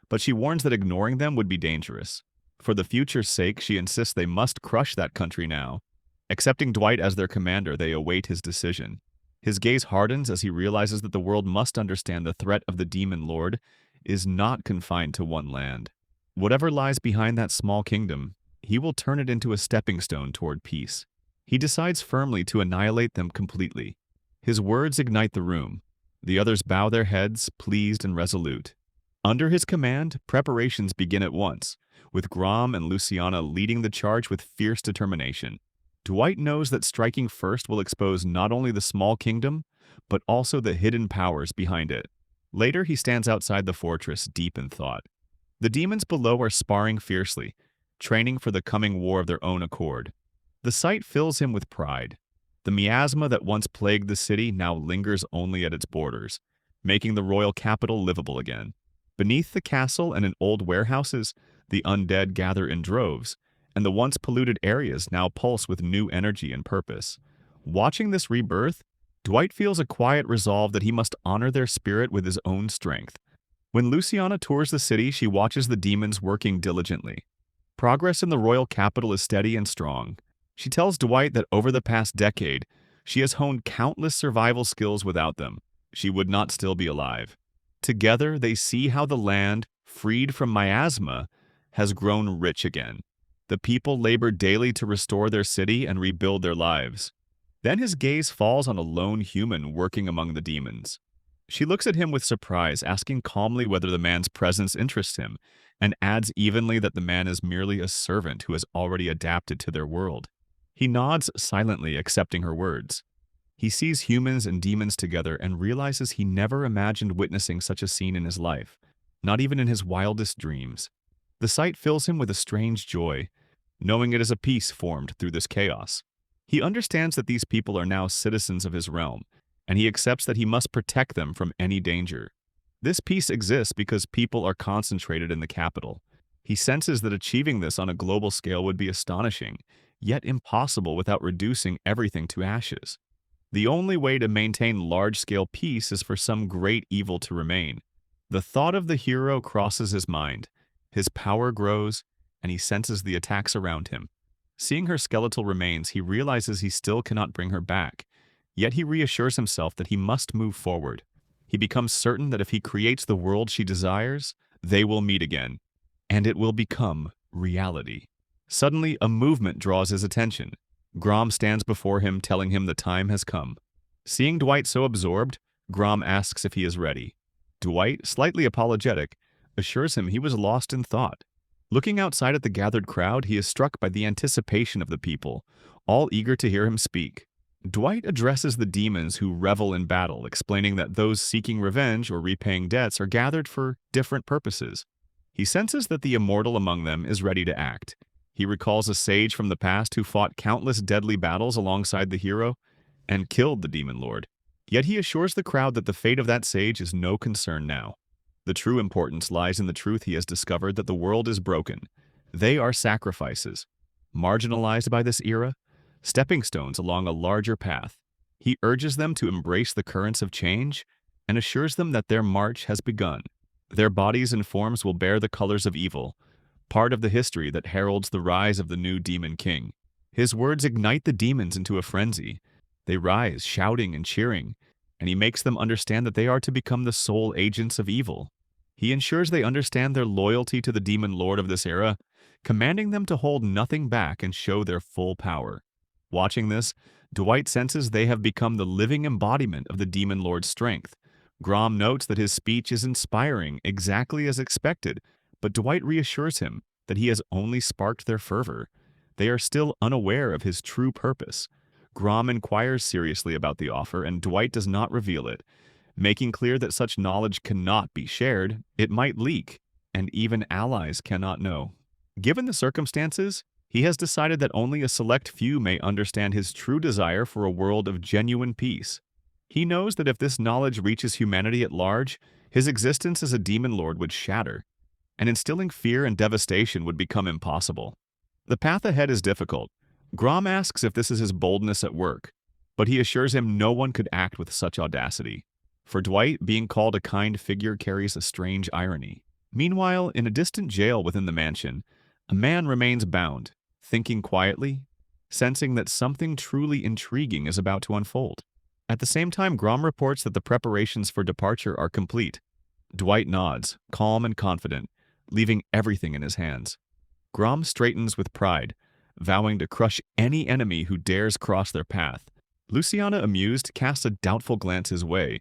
but she warns that ignoring them would be dangerous. For the future's sake, she insists they must crush that country now. Accepting Dwight as their commander, they await his decision. His gaze hardens as he realizes that the world must understand the threat of the demon lord is not confined to one land. Whatever lies behind that small kingdom, he will turn it into a stepping stone toward peace. He decides firmly to annihilate them completely. His words ignite the room. The others bow their heads, pleased and resolute. Under his command, preparations begin at once, with Grom and Luciana leading the charge with fierce determination. Dwight knows that striking first will expose not only the small kingdom, but also the hidden powers behind it. Later, he stands outside the fortress, deep in thought. The demons below are sparring fiercely, training for the coming war of their own accord. The sight fills him with pride. The miasma that once plagued the city now lingers only at its borders, making the royal capital livable again. Beneath the castle and in old warehouses, the undead gather in droves, and the once polluted areas now pulse with new energy and purpose. Watching this rebirth, Dwight feels a quiet resolve that he must honor their spirit with his own strength. When Luciana tours the city, she watches the demons working diligently. Progress in the royal capital is steady and strong. She tells Dwight that over the past decade, she has honed countless survival skills without them. She would not still be alive. Together, they see how the land, freed from miasma, has grown rich again. The people labor daily to restore their city and rebuild their lives. Then his gaze falls on a lone human working among the demons. She looks at him with surprise, asking calmly whether the man's presence interests him, and adds evenly that the man is merely a servant who has already adapted to their world. He nods silently, accepting her words. He sees humans and demons together and realizes he never imagined witnessing such a scene in his life, not even in his wildest dreams. The sight fills him with a strange joy, knowing it is a peace formed through this chaos. He understands that these people are now citizens of his realm, and he accepts that he must protect them from any danger. This peace exists because people are concentrated in the capital. He senses that achieving this on a global scale would be astonishing, yet impossible without reducing everything to ashes. The only way to maintain large-scale peace is for some great evil to remain. The thought of the hero crosses his mind. His power grows, and he senses the attacks around him. Seeing her skeletal remains, he realizes he still cannot bring her back, yet he reassures himself that he must move forward. He becomes certain that if he creates the world she desires, they will meet again, and it will become reality. Suddenly, a movement draws his attention. Grom stands before him, telling him the time has come. Seeing Dwight so absorbed, Grom asks if he is ready. Dwight, slightly apologetic, assures him he was lost in thought. Looking outside at the gathered crowd, he is struck by the anticipation of the people, all eager to hear him speak. Dwight addresses the demons who revel in battle, explaining that those seeking revenge or repaying debts are gathered for different purposes. He senses that the immortal among them is ready to act. He recalls a sage from the past who fought countless deadly battles alongside the hero and killed the demon lord. Yet he assures the crowd that the fate of that sage is no concern now. The true importance lies in the truth he has discovered that the world is broken. They are sacrifices, marginalized by this era, stepping stones along a larger path. He urges them to embrace the currents of change and assures them that their march has begun. Their bodies and forms will bear the colors of evil, part of the history that heralds the rise of the new demon king. His words ignite the demons into a frenzy. They rise, shouting and cheering, and he makes them understand that they are to become the sole agents of evil. He ensures they understand their loyalty to the demon lord of this era, commanding them to hold nothing back and show their full power. Watching this, Dwight senses they have become the living embodiment of the demon lord's strength. Grom notes that his speech is inspiring, exactly as expected, but Dwight reassures him that he has only sparked their fervor. They are still unaware of his true purpose. Grom inquires seriously about the offer, and Dwight does not reveal it, making clear that such knowledge cannot be shared. It might leak, and even allies cannot know. Given the circumstances, he has decided that only a select few may understand his true desire for a world of genuine peace. He knows that if this knowledge reaches humanity at large, his existence as a demon lord would shatter, and instilling fear and devastation would become impossible. The path ahead is difficult. Grom asks if this is his boldness at work, but he assures him no one could act with such audacity. For Dwight, being called a kind figure carries a strange irony. Meanwhile, in a distant jail within the mansion, a man remains bound, thinking quietly, sensing that something truly intriguing is about to unfold. At the same time, Grom reports that the preparations for departure are complete. Dwight nods, calm and confident, leaving everything in his hands. Grom straightens with pride, vowing to crush any enemy who dares cross their path. Luciana, amused, casts a doubtful glance his way,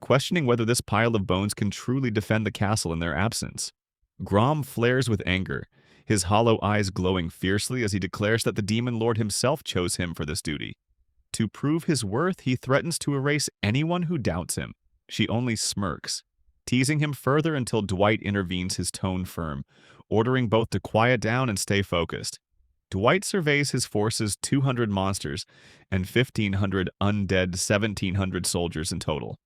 questioning whether this pile of bones can truly defend the castle in their absence. Grom flares with anger, his hollow eyes glowing fiercely as he declares that the demon lord himself chose him for this duty. To prove his worth, he threatens to erase anyone who doubts him. She only smirks, teasing him further until Dwight intervenes, his tone firm, ordering both to quiet down and stay focused. Dwight surveys his force's 200 monsters and 1,500 undead 1,700 soldiers in total.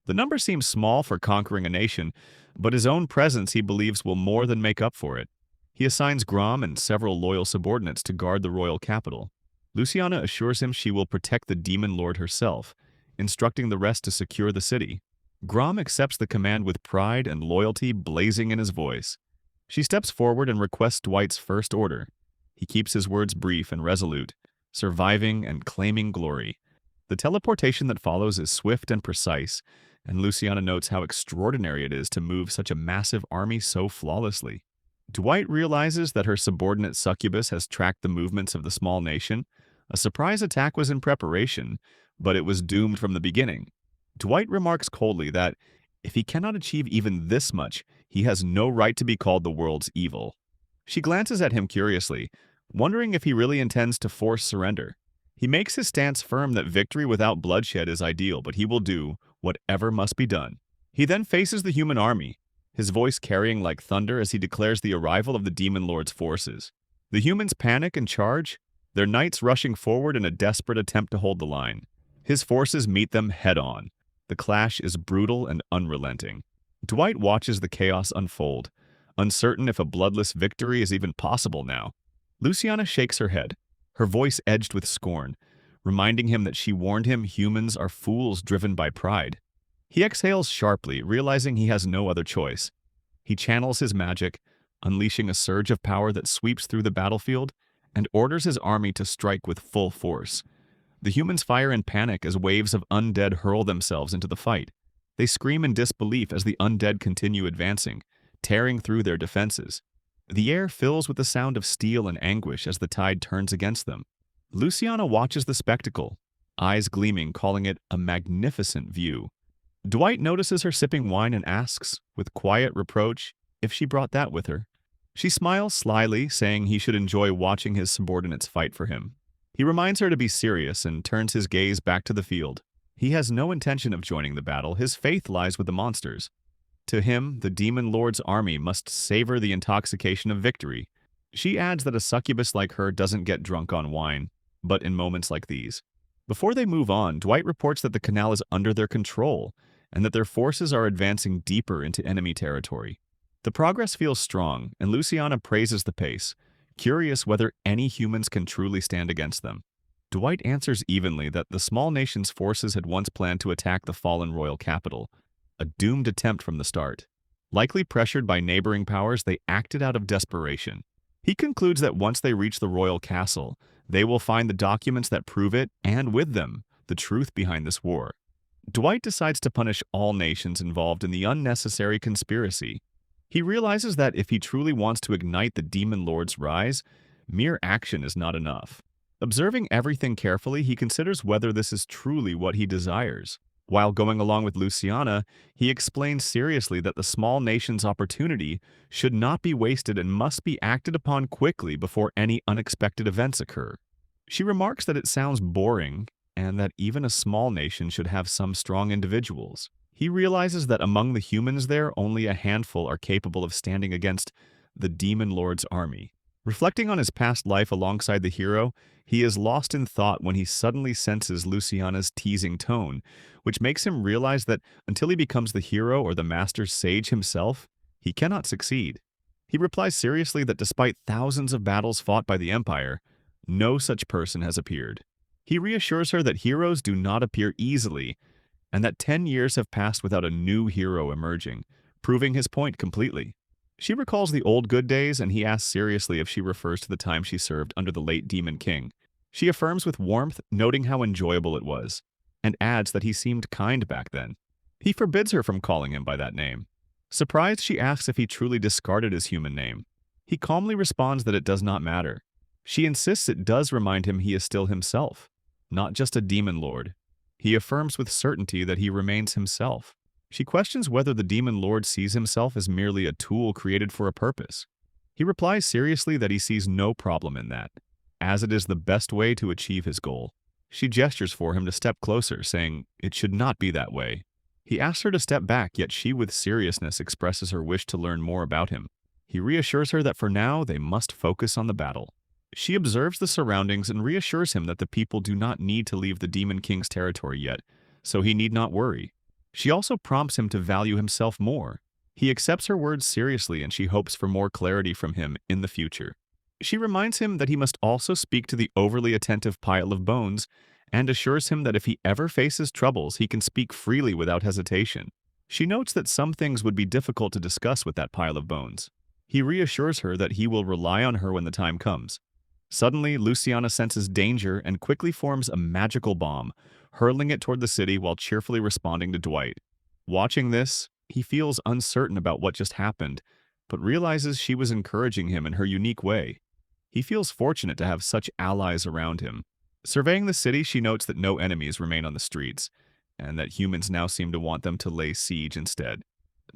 The number seems small for conquering a nation, but his own presence he believes will more than make up for it. He assigns Grom and several loyal subordinates to guard the royal capital. Luciana assures him she will protect the demon lord herself, instructing the rest to secure the city. Grom accepts the command with pride and loyalty blazing in his voice. She steps forward and requests Dwight's first order. He keeps his words brief and resolute, surviving and claiming glory. The teleportation that follows is swift and precise, and Luciana notes how extraordinary it is to move such a massive army so flawlessly. Dwight realizes that her subordinate succubus has tracked the movements of the small nation. A surprise attack was in preparation, but it was doomed from the beginning. Dwight remarks coldly that if he cannot achieve even this much, he has no right to be called the world's evil. She glances at him curiously, wondering if he really intends to force surrender. He makes his stance firm that victory without bloodshed is ideal, but he will do whatever must be done. He then faces the human army, his voice carrying like thunder as he declares the arrival of the demon lord's forces. The humans panic and charge, their knights rushing forward in a desperate attempt to hold the line. His forces meet them head-on. The clash is brutal and unrelenting. Dwight watches the chaos unfold, uncertain if a bloodless victory is even possible now. Luciana shakes her head, her voice edged with scorn, reminding him that she warned him humans are fools driven by pride. He exhales sharply, realizing he has no other choice. He channels his magic, unleashing a surge of power that sweeps through the battlefield, and orders his army to strike with full force. The humans fire in panic as waves of undead hurl themselves into the fight. They scream in disbelief as the undead continue advancing, tearing through their defenses. The air fills with the sound of steel and anguish as the tide turns against them. Luciana watches the spectacle, eyes gleaming, calling it a magnificent view. Dwight notices her sipping wine and asks, with quiet reproach, if she brought that with her. She smiles slyly, saying he should enjoy watching his subordinates fight for him. He reminds her to be serious and turns his gaze back to the field. He has no intention of joining the battle. His faith lies with the monsters. To him, the Demon Lord's army must savor the intoxication of victory. She adds that a succubus like her doesn't get drunk on wine, but in moments like these. Before they move on, Dwight reports that the canal is under their control and that their forces are advancing deeper into enemy territory. The progress feels strong, and Luciana praises the pace, curious whether any humans can truly stand against them. Dwight answers evenly that the small nation's forces had once planned to attack the fallen royal capital, a doomed attempt from the start. Likely pressured by neighboring powers, they acted out of desperation. He concludes that once they reach the royal castle, they will find the documents that prove it, and with them, the truth behind this war. Dwight decides to punish all nations involved in the unnecessary conspiracy. He realizes that if he truly wants to ignite the Demon Lord's rise, mere action is not enough. Observing everything carefully, he considers whether this is truly what he desires. While going along with Luciana, he explains seriously that the small nation's opportunity should not be wasted and must be acted upon quickly before any unexpected events occur. She remarks that it sounds boring and that even a small nation should have some strong individuals. He realizes that among the humans there, only a handful are capable of standing against the Demon Lord's army. Reflecting on his past life alongside the hero, he is lost in thought when he suddenly senses Luciana's teasing tone, which makes him realize that until he becomes the hero or the master's sage himself, he cannot succeed. He replies seriously that despite thousands of battles fought by the Empire, no such person has appeared. He reassures her that heroes do not appear easily, and that 10 years have passed without a new hero emerging, proving his point completely. She recalls the old good days, and he asks seriously if she refers to the time she served under the late Demon King. She affirms with warmth, noting how enjoyable it was, and adds that he seemed kind back then. He forbids her from calling him by that name. Surprised, she asks if he truly discarded his human name. He calmly responds that it does not matter. She insists it does remind him he is still himself, not just a demon lord. He affirms with certainty that he remains himself. She questions whether the Demon Lord sees himself as merely a tool created for a purpose. He replies seriously that he sees no problem in that, as it is the best way to achieve his goal. She gestures for him to step closer, saying it should not be that way. He asks her to step back, yet she with seriousness expresses her wish to learn more about him. He reassures her that for now they must focus on the battle. She observes the surroundings and reassures him that the people do not need to leave the Demon King's territory yet, so he need not worry. She also prompts him to value himself more. He accepts her words seriously, and she hopes for more clarity from him in the future. She reminds him that he must also speak to the overly attentive pile of bones and assures him that if he ever faces troubles, he can speak freely without hesitation. She notes that some things would be difficult to discuss with that pile of bones. He reassures her that he will rely on her when the time comes. Suddenly, Luciana senses danger and quickly forms a magical bomb, hurling it toward the city while cheerfully responding to Dwight. Watching this, he feels uncertain about what just happened, but realizes she was encouraging him in her unique way. He feels fortunate to have such allies around him. Surveying the city, she notes that no enemies remain on the streets, and that humans now seem to want them to lay siege instead.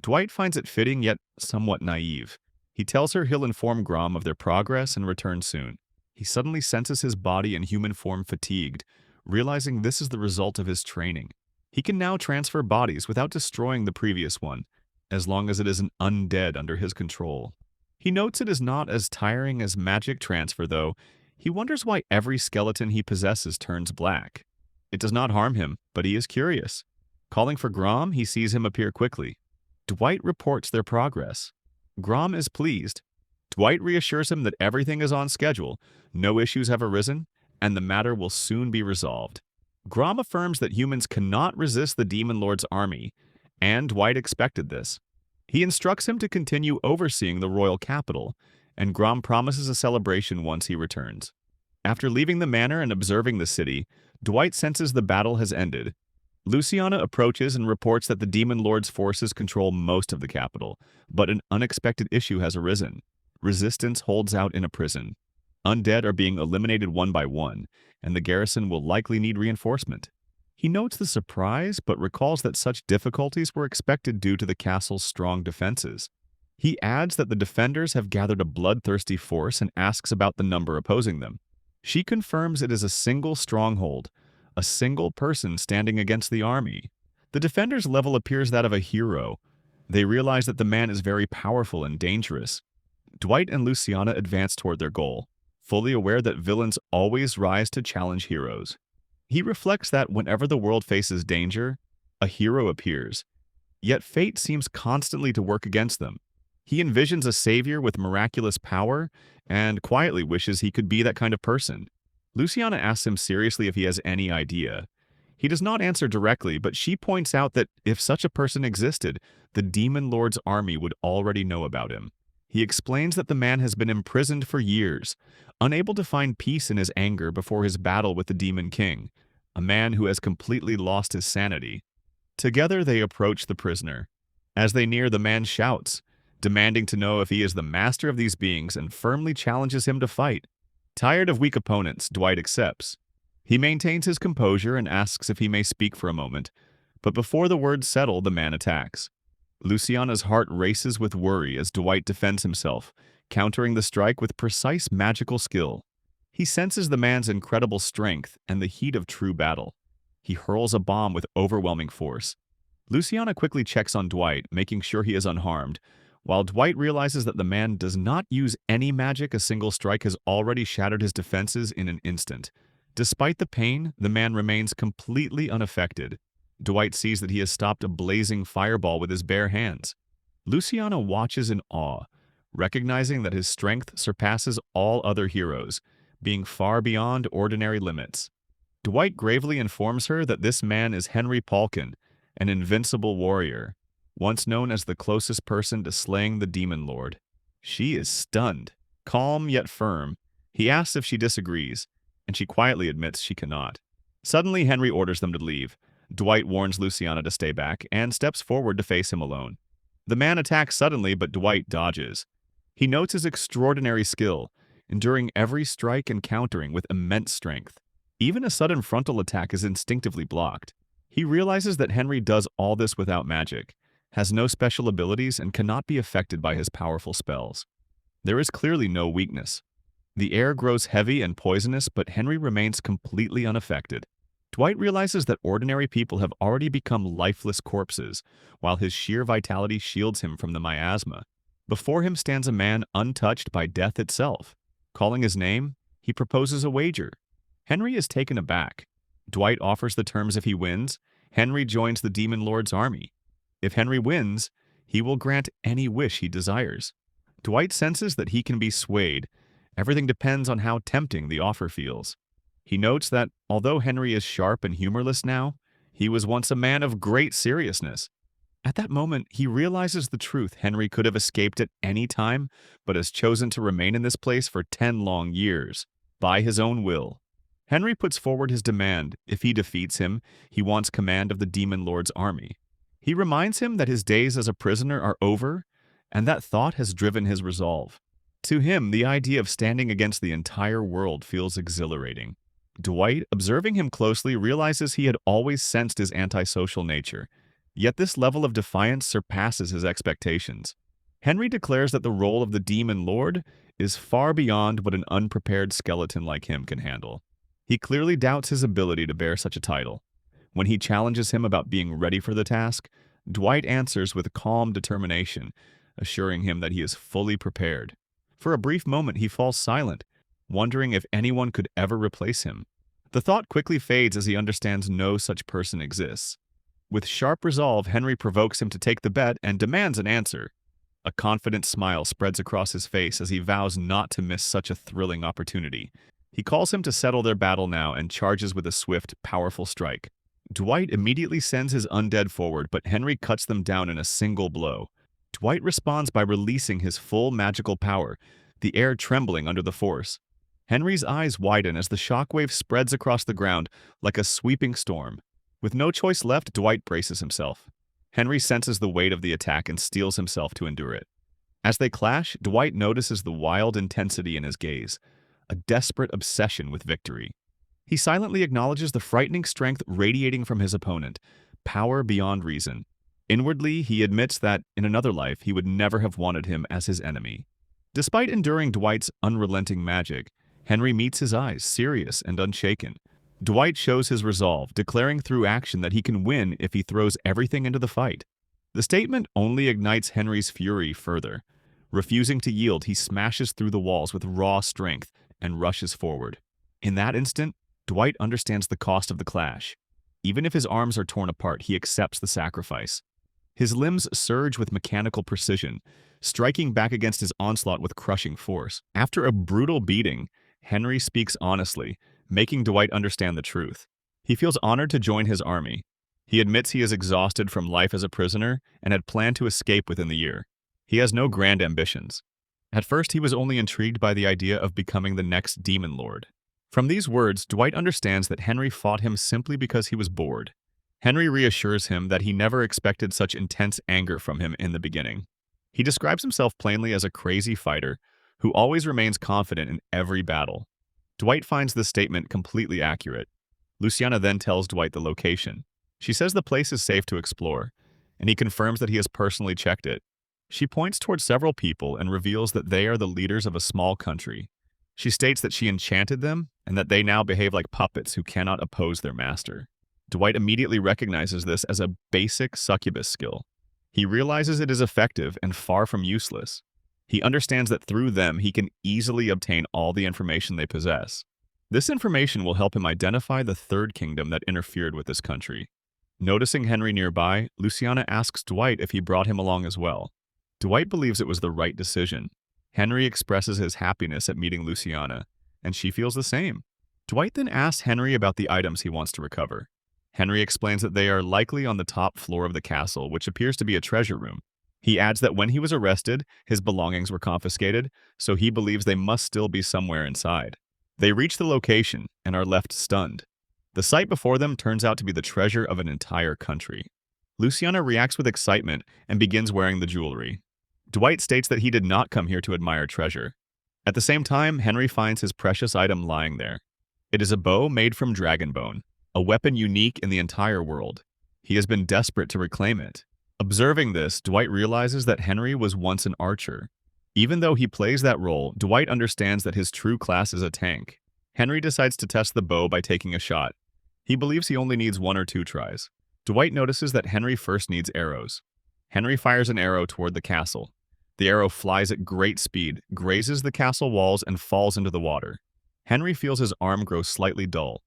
Dwight finds it fitting yet somewhat naive. He tells her he'll inform Grom of their progress and return soon. He suddenly senses his body in human form fatigued, realizing this is the result of his training. He can now transfer bodies without destroying the previous one, as long as it is an undead under his control. He notes it is not as tiring as magic transfer, though. He wonders why every skeleton he possesses turns black. It does not harm him, but he is curious. Calling for Grom, he sees him appear quickly. Dwight reports their progress. Grom is pleased. Dwight reassures him that everything is on schedule, no issues have arisen, and the matter will soon be resolved. Grom affirms that humans cannot resist the Demon Lord's army, and Dwight expected this. He instructs him to continue overseeing the royal capital, and Grom promises a celebration once he returns. After leaving the manor and observing the city, Dwight senses the battle has ended. Luciana approaches and reports that the Demon Lord's forces control most of the capital, but an unexpected issue has arisen. Resistance holds out in a prison. Undead are being eliminated one by one, and the garrison will likely need reinforcement. He notes the surprise, but recalls that such difficulties were expected due to the castle's strong defenses. He adds that the defenders have gathered a bloodthirsty force and asks about the number opposing them. She confirms it is a single stronghold, a single person standing against the army. The defenders' level appears that of a hero. They realize that the man is very powerful and dangerous. Dwight and Luciana advance toward their goal, fully aware that villains always rise to challenge heroes. He reflects that whenever the world faces danger, a hero appears. Yet fate seems constantly to work against them. He envisions a savior with miraculous power and quietly wishes he could be that kind of person. Luciana asks him seriously if he has any idea. He does not answer directly, but she points out that if such a person existed, the Demon Lord's army would already know about him. He explains that the man has been imprisoned for years, unable to find peace in his anger before his battle with the Demon King, a man who has completely lost his sanity. Together they approach the prisoner. As they near, the man shouts, demanding to know if he is the master of these beings and firmly challenges him to fight. Tired of weak opponents, Dwight accepts. He maintains his composure and asks if he may speak for a moment, but before the words settle, the man attacks. Luciana's heart races with worry as Dwight defends himself, countering the strike with precise magical skill. He senses the man's incredible strength and the heat of true battle. He hurls a bomb with overwhelming force. Luciana quickly checks on Dwight, making sure he is unharmed. While Dwight realizes that the man does not use any magic, a single strike has already shattered his defenses in an instant. Despite the pain, the man remains completely unaffected. Dwight sees that he has stopped a blazing fireball with his bare hands. Luciana watches in awe, recognizing that his strength surpasses all other heroes, being far beyond ordinary limits. Dwight gravely informs her that this man is Henry Palkin, an invincible warrior, once known as the closest person to slaying the Demon Lord. She is stunned. Calm yet firm, he asks if she disagrees, and she quietly admits she cannot. Suddenly, Henry orders them to leave. Dwight warns Luciana to stay back and steps forward to face him alone. The man attacks suddenly, but Dwight dodges. He notes his extraordinary skill, enduring every strike and countering with immense strength. Even a sudden frontal attack is instinctively blocked. He realizes that Henry does all this without magic, has no special abilities, and cannot be affected by his powerful spells. There is clearly no weakness. The air grows heavy and poisonous, but Henry remains completely unaffected. Dwight realizes that ordinary people have already become lifeless corpses, while his sheer vitality shields him from the miasma. Before him stands a man untouched by death itself. Calling his name, he proposes a wager. Henry is taken aback. Dwight offers the terms if he wins. Henry joins the Demon Lord's army. If Henry wins, he will grant any wish he desires. Dwight senses that he can be swayed. Everything depends on how tempting the offer feels. He notes that, although Henry is sharp and humorless now, he was once a man of great seriousness. At that moment, he realizes the truth. Henry could have escaped at any time, but has chosen to remain in this place for 10 long years, by his own will. Henry puts forward his demand. If he defeats him, he wants command of the Demon Lord's army. He reminds him that his days as a prisoner are over, and that thought has driven his resolve. To him, the idea of standing against the entire world feels exhilarating. Dwight, observing him closely, realizes he had always sensed his antisocial nature, yet this level of defiance surpasses his expectations. Henry declares that the role of the Demon Lord is far beyond what an unprepared skeleton like him can handle. He clearly doubts his ability to bear such a title. When he challenges him about being ready for the task, Dwight answers with calm determination, assuring him that he is fully prepared. For a brief moment, he falls silent, wondering if anyone could ever replace him. The thought quickly fades as he understands no such person exists. With sharp resolve, Henry provokes him to take the bet and demands an answer. A confident smile spreads across his face as he vows not to miss such a thrilling opportunity. He calls him to settle their battle now and charges with a swift, powerful strike. Dwight immediately sends his undead forward, but Henry cuts them down in a single blow. Dwight responds by releasing his full magical power, the air trembling under the force. Henry's eyes widen as the shockwave spreads across the ground like a sweeping storm. With no choice left, Dwight braces himself. Henry senses the weight of the attack and steels himself to endure it. As they clash, Dwight notices the wild intensity in his gaze, a desperate obsession with victory. He silently acknowledges the frightening strength radiating from his opponent, power beyond reason. Inwardly, he admits that, in another life, he would never have wanted him as his enemy. Despite enduring Dwight's unrelenting magic, Henry meets his eyes, serious and unshaken. Dwight shows his resolve, declaring through action that he can win if he throws everything into the fight. The statement only ignites Henry's fury further. Refusing to yield, he smashes through the walls with raw strength and rushes forward. In that instant, Dwight understands the cost of the clash. Even if his arms are torn apart, he accepts the sacrifice. His limbs surge with mechanical precision, striking back against his onslaught with crushing force. After a brutal beating, Henry speaks honestly, making Dwight understand the truth. He feels honored to join his army. He admits he is exhausted from life as a prisoner and had planned to escape within the year. He has no grand ambitions. At first, he was only intrigued by the idea of becoming the next demon lord. From these words, Dwight understands that Henry fought him simply because he was bored. Henry reassures him that he never expected such intense anger from him in the beginning. He describes himself plainly as a crazy fighter who always remains confident in every battle. Dwight finds this statement completely accurate. Luciana then tells Dwight the location. She says the place is safe to explore, and he confirms that he has personally checked it. She points towards several people and reveals that they are the leaders of a small country. She states that she enchanted them and that they now behave like puppets who cannot oppose their master. Dwight immediately recognizes this as a basic succubus skill. He realizes it is effective and far from useless. He understands that through them he can easily obtain all the information they possess. This information will help him identify the third kingdom that interfered with this country. Noticing Henry nearby, Luciana asks Dwight if he brought him along as well. Dwight believes it was the right decision. Henry expresses his happiness at meeting Luciana, and she feels the same. Dwight then asks Henry about the items he wants to recover. Henry explains that they are likely on the top floor of the castle, which appears to be a treasure room. He adds that when he was arrested, his belongings were confiscated, so he believes they must still be somewhere inside. They reach the location and are left stunned. The sight before them turns out to be the treasure of an entire country. Luciana reacts with excitement and begins wearing the jewelry. Dwight states that he did not come here to admire treasure. At the same time, Henry finds his precious item lying there. It is a bow made from dragon bone, a weapon unique in the entire world. He has been desperate to reclaim it. Observing this, Dwight realizes that Henry was once an archer. Even though he plays that role, Dwight understands that his true class is a tank. Henry decides to test the bow by taking a shot. He believes he only needs 1 or 2 tries. Dwight notices that Henry first needs arrows. Henry fires an arrow toward the castle. The arrow flies at great speed, grazes the castle walls, and falls into the water. Henry feels his arm grow slightly dull.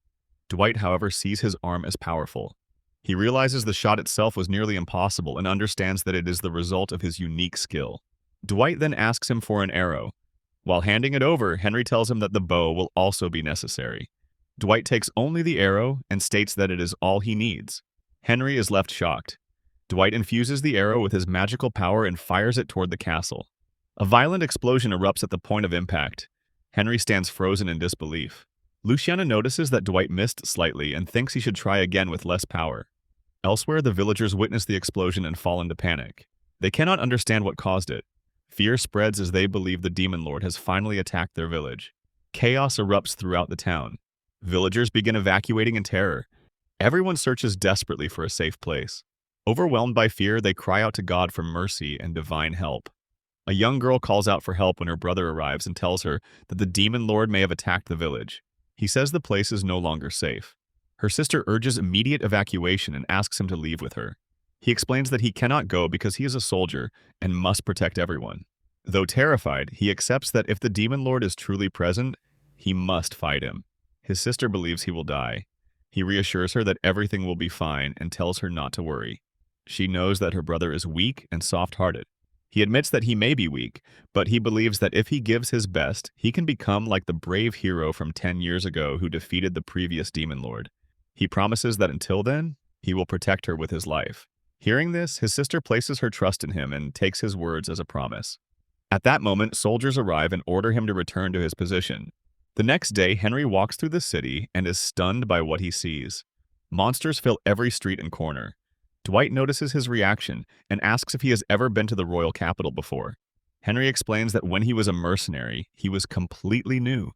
Dwight, however, sees his arm as powerful. He realizes the shot itself was nearly impossible and understands that it is the result of his unique skill. Dwight then asks him for an arrow. While handing it over, Henry tells him that the bow will also be necessary. Dwight takes only the arrow and states that it is all he needs. Henry is left shocked. Dwight infuses the arrow with his magical power and fires it toward the castle. A violent explosion erupts at the point of impact. Henry stands frozen in disbelief. Luciana notices that Dwight missed slightly and thinks he should try again with less power. Elsewhere, the villagers witness the explosion and fall into panic. They cannot understand what caused it. Fear spreads as they believe the demon lord has finally attacked their village. Chaos erupts throughout the town. Villagers begin evacuating in terror. Everyone searches desperately for a safe place. Overwhelmed by fear, they cry out to God for mercy and divine help. A young girl calls out for help when her brother arrives and tells her that the demon lord may have attacked the village. He says the place is no longer safe. Her sister urges immediate evacuation and asks him to leave with her. He explains that he cannot go because he is a soldier and must protect everyone. Though terrified, he accepts that if the demon lord is truly present, he must fight him. His sister believes he will die. He reassures her that everything will be fine and tells her not to worry. She knows that her brother is weak and soft-hearted. He admits that he may be weak, but he believes that if he gives his best, he can become like the brave hero from 10 years ago who defeated the previous demon lord. He promises that until then, he will protect her with his life. Hearing this, his sister places her trust in him and takes his words as a promise. At that moment, soldiers arrive and order him to return to his position. The next day, Henry walks through the city and is stunned by what he sees. Monsters fill every street and corner. Dwight notices his reaction and asks if he has ever been to the royal capital before. Henry explains that when he was a mercenary, he was completely new.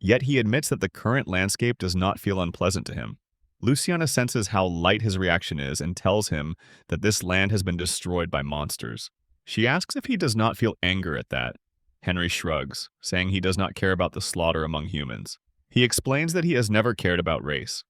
Yet he admits that the current landscape does not feel unpleasant to him. Luciana senses how light his reaction is and tells him that this land has been destroyed by monsters. She asks if he does not feel anger at that. Henry shrugs, saying he does not care about the slaughter among humans. He explains that he has never cared about race.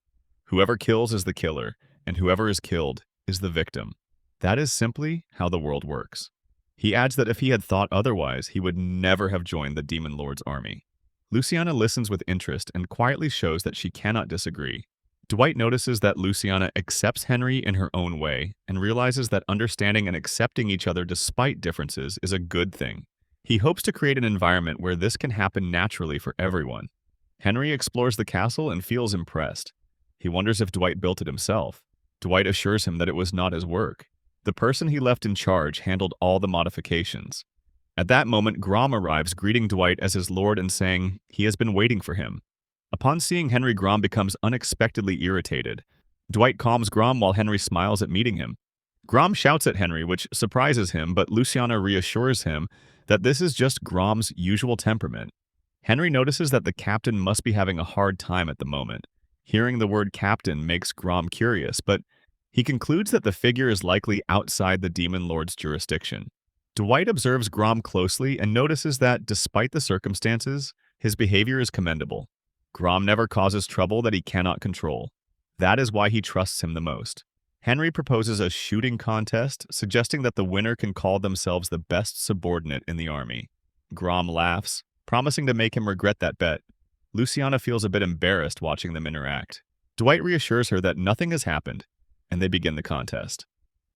Whoever kills is the killer, and whoever is killed is the victim. That is simply how the world works. He adds that if he had thought otherwise, he would never have joined the Demon Lord's army. Luciana listens with interest and quietly shows that she cannot disagree. Dwight notices that Luciana accepts Henry in her own way and realizes that understanding and accepting each other despite differences is a good thing. He hopes to create an environment where this can happen naturally for everyone. Henry explores the castle and feels impressed. He wonders if Dwight built it himself. Dwight assures him that it was not his work. The person he left in charge handled all the modifications. At that moment, Grom arrives, greeting Dwight as his lord and saying he has been waiting for him. Upon seeing Henry, Grom becomes unexpectedly irritated. Dwight calms Grom while Henry smiles at meeting him. Grom shouts at Henry, which surprises him, but Luciana reassures him that this is just Grom's usual temperament. Henry notices that the captain must be having a hard time at the moment. Hearing the word captain makes Grom curious, but he concludes that the figure is likely outside the Demon Lord's jurisdiction. Dwight observes Grom closely and notices that, despite the circumstances, his behavior is commendable. Grom never causes trouble that he cannot control. That is why he trusts him the most. Henry proposes a shooting contest, suggesting that the winner can call themselves the best subordinate in the army. Grom laughs, promising to make him regret that bet. Luciana feels a bit embarrassed watching them interact. Dwight reassures her that nothing has happened, and they begin the contest.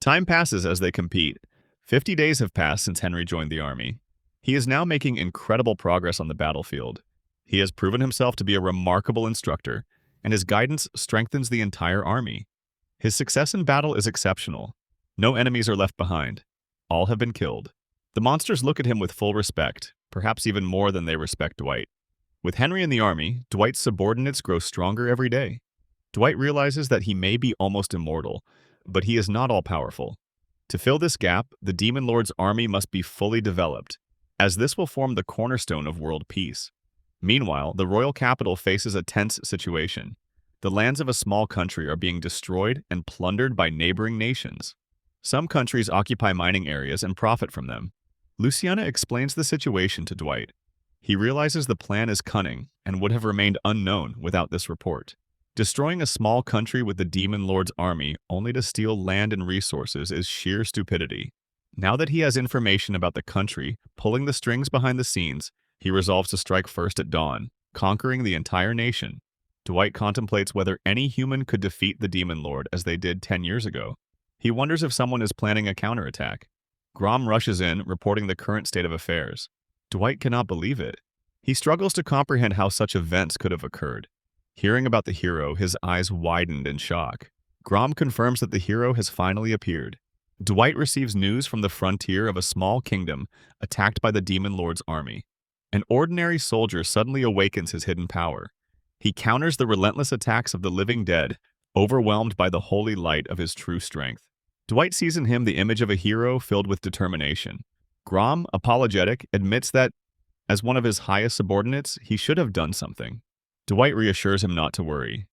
Time passes as they compete. 50 days have passed since Henry joined the army. He is now making incredible progress on the battlefield. He has proven himself to be a remarkable instructor, and his guidance strengthens the entire army. His success in battle is exceptional. No enemies are left behind. All have been killed. The monsters look at him with full respect, perhaps even more than they respect Dwight. With Henry in the army, Dwight's subordinates grow stronger every day. Dwight realizes that he may be almost immortal, but he is not all-powerful. To fill this gap, the Demon Lord's army must be fully developed, as this will form the cornerstone of world peace. Meanwhile, the royal capital faces a tense situation. The lands of a small country are being destroyed and plundered by neighboring nations. Some countries occupy mining areas and profit from them. Luciana explains the situation to Dwight. He realizes the plan is cunning and would have remained unknown without this report. Destroying a small country with the Demon Lord's army only to steal land and resources is sheer stupidity. Now that he has information about the country, pulling the strings behind the scenes, he resolves to strike first at dawn, conquering the entire nation. Dwight contemplates whether any human could defeat the Demon Lord as they did 10 years ago. He wonders if someone is planning a counterattack. Grom rushes in, reporting the current state of affairs. Dwight cannot believe it. He struggles to comprehend how such events could have occurred. Hearing about the hero, his eyes widened in shock. Grom confirms that the hero has finally appeared. Dwight receives news from the frontier of a small kingdom attacked by the Demon Lord's army. An ordinary soldier suddenly awakens his hidden power. He counters the relentless attacks of the living dead, overwhelmed by the holy light of his true strength. Dwight sees in him the image of a hero filled with determination. Grom, apologetic, admits that, as one of his highest subordinates, he should have done something. Dwight reassures him not to worry.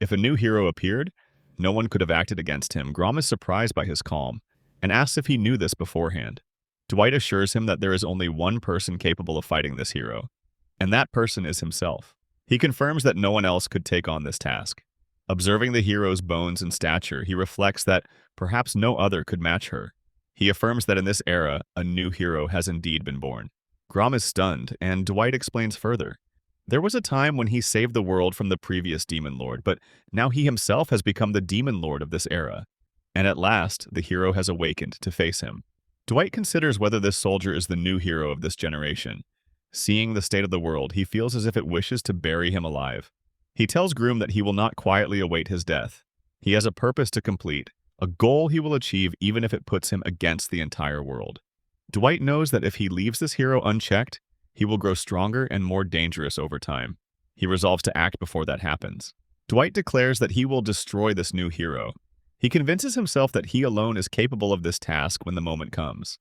If a new hero appeared, no one could have acted against him. Grom is surprised by his calm and asks if he knew this beforehand. Dwight assures him that there is only one person capable of fighting this hero, and that person is himself. He confirms that no one else could take on this task. Observing the hero's bones and stature, he reflects that perhaps no other could match her. He affirms that in this era, a new hero has indeed been born. Grom is stunned, and Dwight explains further. There was a time when he saved the world from the previous demon lord, but now he himself has become the demon lord of this era. And at last, the hero has awakened to face him. Dwight considers whether this soldier is the new hero of this generation. Seeing the state of the world, he feels as if it wishes to bury him alive. He tells Groom that he will not quietly await his death. He has a purpose to complete, a goal he will achieve even if it puts him against the entire world. Dwight knows that if he leaves this hero unchecked, he will grow stronger and more dangerous over time. He resolves to act before that happens. Dwight declares that he will destroy this new hero. He convinces himself that he alone is capable of this task when the moment comes.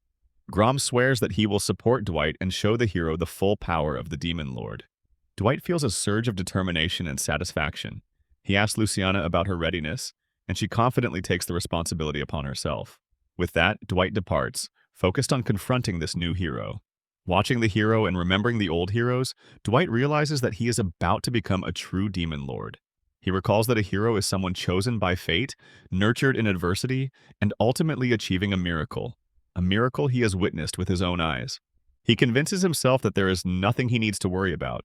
Grom swears that he will support Dwight and show the hero the full power of the Demon Lord. Dwight feels a surge of determination and satisfaction. He asks Luciana about her readiness, and she confidently takes the responsibility upon herself. With that, Dwight departs, focused on confronting this new hero. Watching the hero and remembering the old heroes, Dwight realizes that he is about to become a true Demon Lord. He recalls that a hero is someone chosen by fate, nurtured in adversity, and ultimately achieving a miracle he has witnessed with his own eyes. He convinces himself that there is nothing he needs to worry about.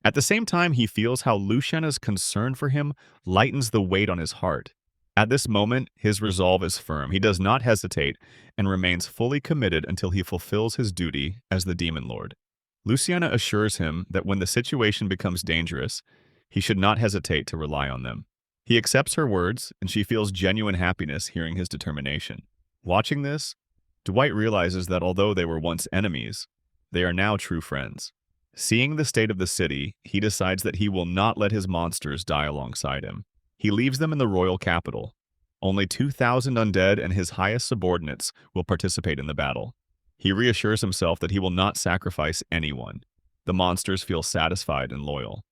At the same time, he feels how Luciana's concern for him lightens the weight on his heart. At this moment, his resolve is firm. He does not hesitate and remains fully committed until he fulfills his duty as the Demon Lord. Luciana assures him that when the situation becomes dangerous, he should not hesitate to rely on them. He accepts her words, and she feels genuine happiness hearing his determination. Watching this, Dwight realizes that although they were once enemies, they are now true friends. Seeing the state of the city, he decides that he will not let his monsters die alongside him. He leaves them in the royal capital. Only 2,000 undead and his highest subordinates will participate in the battle. He reassures himself that he will not sacrifice anyone. The monsters feel satisfied and loyal.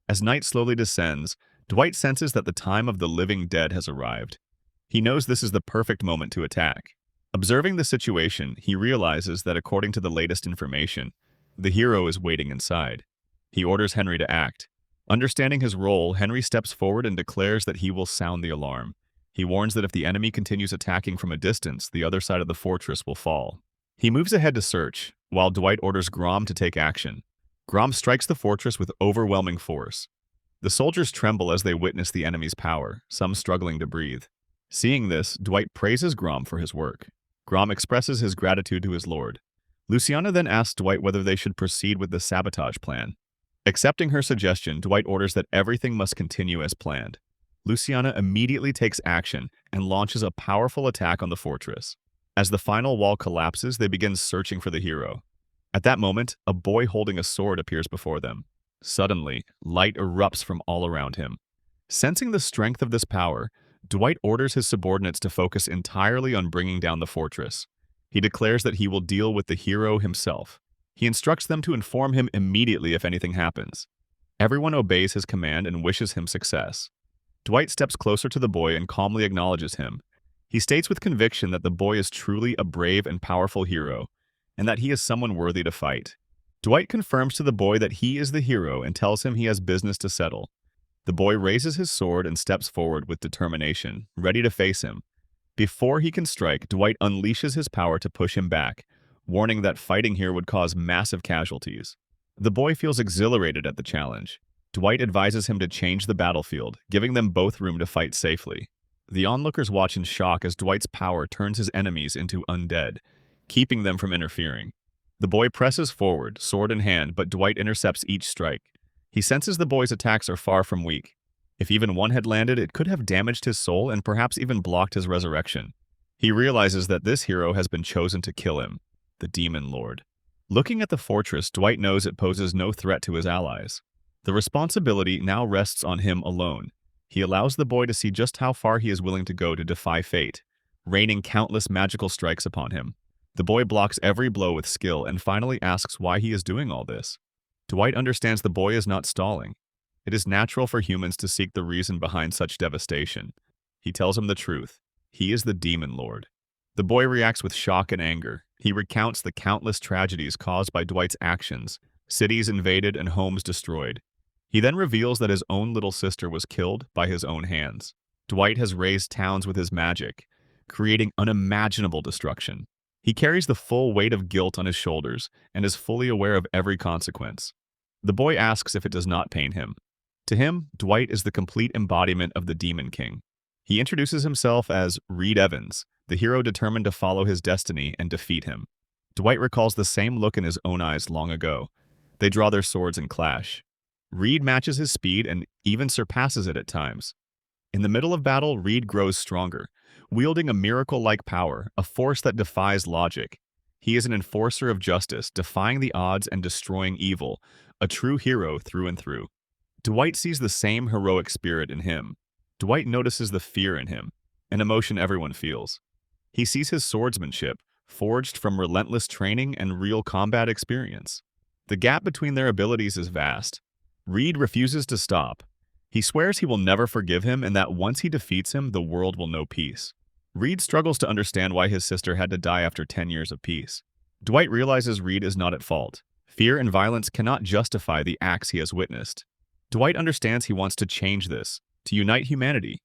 As night slowly descends, Dwight senses that the time of the living dead has arrived. He knows this is the perfect moment to attack. Observing the situation, he realizes that according to the latest information, the hero is waiting inside. He orders Henry to act. Understanding his role, Henry steps forward and declares that he will sound the alarm. He warns that if the enemy continues attacking from a distance, the other side of the fortress will fall. He moves ahead to search, while Dwight orders Grom to take action. Grom strikes the fortress with overwhelming force. The soldiers tremble as they witness the enemy's power, some struggling to breathe. Seeing this, Dwight praises Grom for his work. Grom expresses his gratitude to his lord. Luciana then asks Dwight whether they should proceed with the sabotage plan. Accepting her suggestion, Dwight orders that everything must continue as planned. Luciana immediately takes action and launches a powerful attack on the fortress. As the final wall collapses, they begin searching for the hero. At that moment, a boy holding a sword appears before them. Suddenly, light erupts from all around him. Sensing the strength of this power, Dwight orders his subordinates to focus entirely on bringing down the fortress. He declares that he will deal with the hero himself. He instructs them to inform him immediately if anything happens. Everyone obeys his command and wishes him success. Dwight steps closer to the boy and calmly acknowledges him. He states with conviction that the boy is truly a brave and powerful hero, and that he is someone worthy to fight. Dwight confirms to the boy that he is the hero and tells him he has business to settle. The boy raises his sword and steps forward with determination, ready to face him. Before he can strike, Dwight unleashes his power to push him back, warning that fighting here would cause massive casualties. The boy feels exhilarated at the challenge. Dwight advises him to change the battlefield, giving them both room to fight safely. The onlookers watch in shock as Dwight's power turns his enemies into undead, keeping them from interfering. The boy presses forward, sword in hand, but Dwight intercepts each strike. He senses the boy's attacks are far from weak. If even one had landed, it could have damaged his soul and perhaps even blocked his resurrection. He realizes that this hero has been chosen to kill him, the Demon Lord. Looking at the fortress, Dwight knows it poses no threat to his allies. The responsibility now rests on him alone. He allows the boy to see just how far he is willing to go to defy fate, raining countless magical strikes upon him. The boy blocks every blow with skill and finally asks why he is doing all this. Dwight understands the boy is not stalling. It is natural for humans to seek the reason behind such devastation. He tells him the truth. He is the Demon Lord. The boy reacts with shock and anger. He recounts the countless tragedies caused by Dwight's actions, cities invaded and homes destroyed. He then reveals that his own little sister was killed by his own hands. Dwight has razed towns with his magic, creating unimaginable destruction. He carries the full weight of guilt on his shoulders and is fully aware of every consequence. The boy asks if it does not pain him. To him, Dwight is the complete embodiment of the Demon King. He introduces himself as Reed Evans, the hero determined to follow his destiny and defeat him. Dwight recalls the same look in his own eyes long ago. They draw their swords and clash. Reed matches his speed and even surpasses it at times. In the middle of battle, Reed grows stronger, wielding a miracle-like power, a force that defies logic. He is an enforcer of justice, defying the odds and destroying evil, a true hero through and through. Dwight sees the same heroic spirit in him. Dwight notices the fear in him, an emotion everyone feels. He sees his swordsmanship, forged from relentless training and real combat experience. The gap between their abilities is vast. Reed refuses to stop. He swears he will never forgive him and that once he defeats him, the world will know peace. Reed struggles to understand why his sister had to die after 10 years of peace. Dwight realizes Reed is not at fault. Fear and violence cannot justify the acts he has witnessed. Dwight understands he wants to change this, to unite humanity,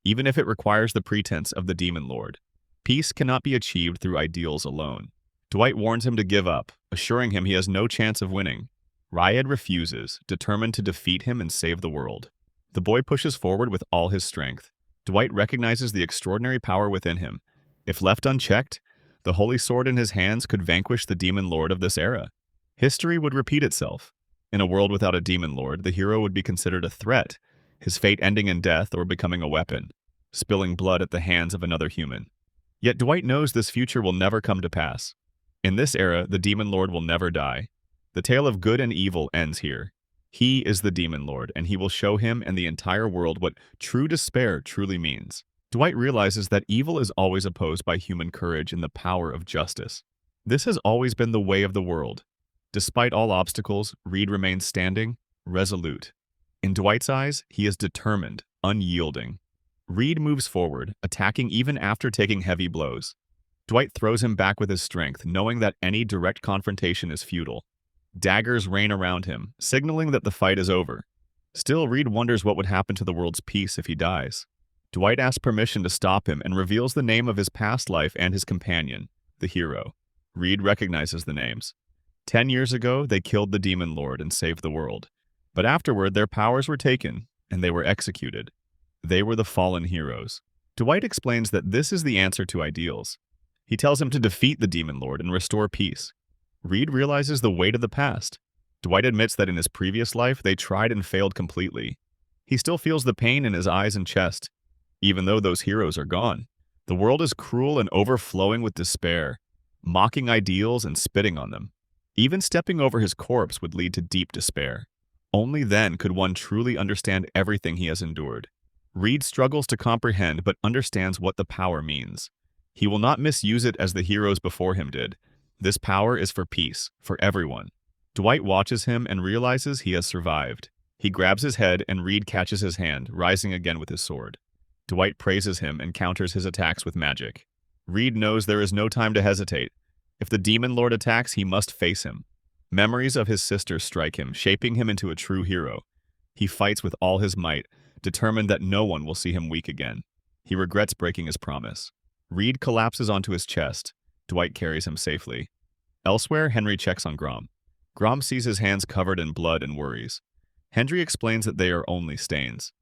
even if it requires the pretense of the Demon Lord. Peace cannot be achieved through ideals alone. Dwight warns him to give up, assuring him he has no chance of winning. Riad refuses, determined to defeat him and save the world. The boy pushes forward with all his strength. Dwight recognizes the extraordinary power within him. If left unchecked, the holy sword in his hands could vanquish the Demon Lord of this era. History would repeat itself. In a world without a Demon Lord, the hero would be considered a threat, his fate ending in death or becoming a weapon, spilling blood at the hands of another human. Yet Dwight knows this future will never come to pass. In this era, the Demon Lord will never die. The tale of good and evil ends here. He is the Demon Lord, and he will show him and the entire world what true despair truly means. Dwight realizes that evil is always opposed by human courage and the power of justice. This has always been the way of the world. Despite all obstacles, Reed remains standing, resolute. In Dwight's eyes, he is determined, unyielding. Reed moves forward, attacking even after taking heavy blows. Dwight throws him back with his strength, knowing that any direct confrontation is futile. Daggers rain around him, signaling that the fight is over. Still, Reed wonders what would happen to the world's peace if he dies. Dwight asks permission to stop him and reveals the name of his past life and his companion, the hero. Reed recognizes the names. 10 years ago, they killed the Demon Lord and saved the world. But afterward, their powers were taken, and they were executed. They were the fallen heroes. Dwight explains that this is the answer to ideals. He tells him to defeat the Demon Lord and restore peace. Reed realizes the weight of the past. Dwight admits that in his previous life, they tried and failed completely. He still feels the pain in his eyes and chest, even though those heroes are gone. The world is cruel and overflowing with despair, mocking ideals and spitting on them. Even stepping over his corpse would lead to deep despair. Only then could one truly understand everything he has endured. Reed struggles to comprehend but understands what the power means. He will not misuse it as the heroes before him did. This power is for peace, for everyone. Dwight watches him and realizes he has survived. He grabs his head and Reed catches his hand, rising again with his sword. Dwight praises him and counters his attacks with magic. Reed knows there is no time to hesitate. If the Demon Lord attacks, he must face him. Memories of his sister strike him, shaping him into a true hero. He fights with all his might, determined that no one will see him weak again. He regrets breaking his promise. Reed collapses onto his chest. Dwight carries him safely. Elsewhere, Henry checks on Grom. Grom sees his hands covered in blood and worries. Henry explains that they are only stains.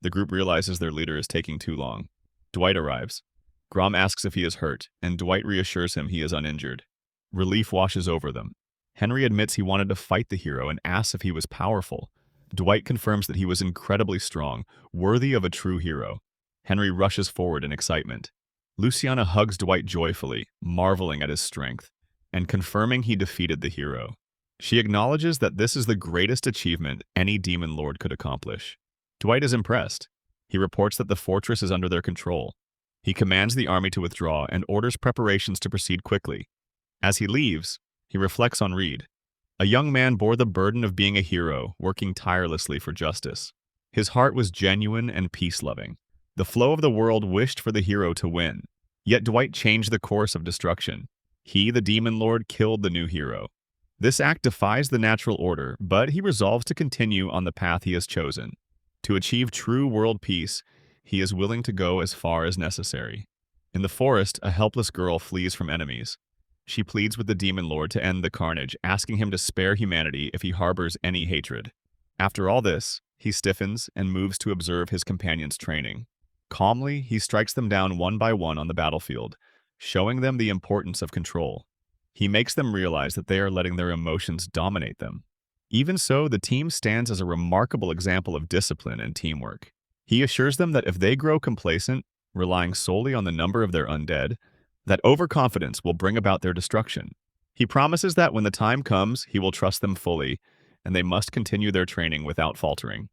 The group realizes their leader is taking too long. Dwight arrives. Grom asks if he is hurt, and Dwight reassures him he is uninjured. Relief washes over them. Henry admits he wanted to fight the hero and asks if he was powerful. Dwight confirms that he was incredibly strong, worthy of a true hero. Henry rushes forward in excitement. Luciana hugs Dwight joyfully, marveling at his strength, and confirming he defeated the hero. She acknowledges that this is the greatest achievement any Demon Lord could accomplish. Dwight is impressed. He reports that the fortress is under their control. He commands the army to withdraw and orders preparations to proceed quickly. As he leaves, he reflects on Reed. A young man bore the burden of being a hero, working tirelessly for justice. His heart was genuine and peace-loving. The flow of the world wished for the hero to win. Yet Dwight changed the course of destruction. He, the Demon Lord, killed the new hero. This act defies the natural order, but he resolves to continue on the path he has chosen. To achieve true world peace, he is willing to go as far as necessary. In the forest, a helpless girl flees from enemies. She pleads with the Demon Lord to end the carnage, asking him to spare humanity if he harbors any hatred. After all this, he stiffens and moves to observe his companions' training. Calmly, he strikes them down one by one on the battlefield, showing them the importance of control. He makes them realize that they are letting their emotions dominate them. Even so, the team stands as a remarkable example of discipline and teamwork. He assures them that if they grow complacent, relying solely on the number of their undead, that overconfidence will bring about their destruction. He promises that when the time comes, he will trust them fully, and they must continue their training without faltering.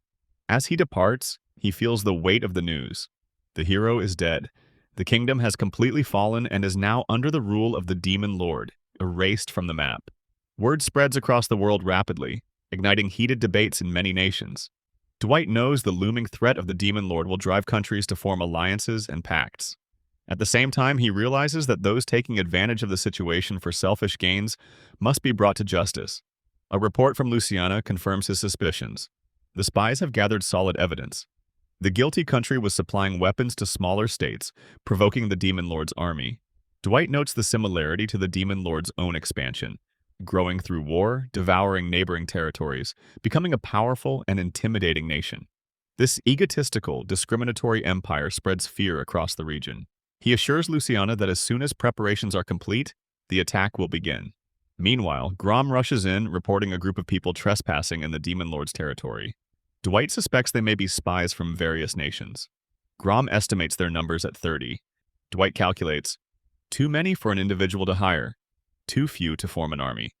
As he departs, he feels the weight of the news. The hero is dead. The kingdom has completely fallen and is now under the rule of the Demon Lord, erased from the map. Word spreads across the world rapidly, igniting heated debates in many nations. Dwight knows the looming threat of the Demon Lord will drive countries to form alliances and pacts. At the same time, he realizes that those taking advantage of the situation for selfish gains must be brought to justice. A report from Luciana confirms his suspicions. The spies have gathered solid evidence. The guilty country was supplying weapons to smaller states, provoking the Demon Lord's army. Dwight notes the similarity to the Demon Lord's own expansion, growing through war, devouring neighboring territories, becoming a powerful and intimidating nation. This egotistical, discriminatory empire spreads fear across the region. He assures Luciana that as soon as preparations are complete, the attack will begin. Meanwhile, Grom rushes in, reporting a group of people trespassing in the Demon Lord's territory. Dwight suspects they may be spies from various nations. Grom estimates their numbers at 30. Dwight calculates, too many for an individual to hire, too few to form an army.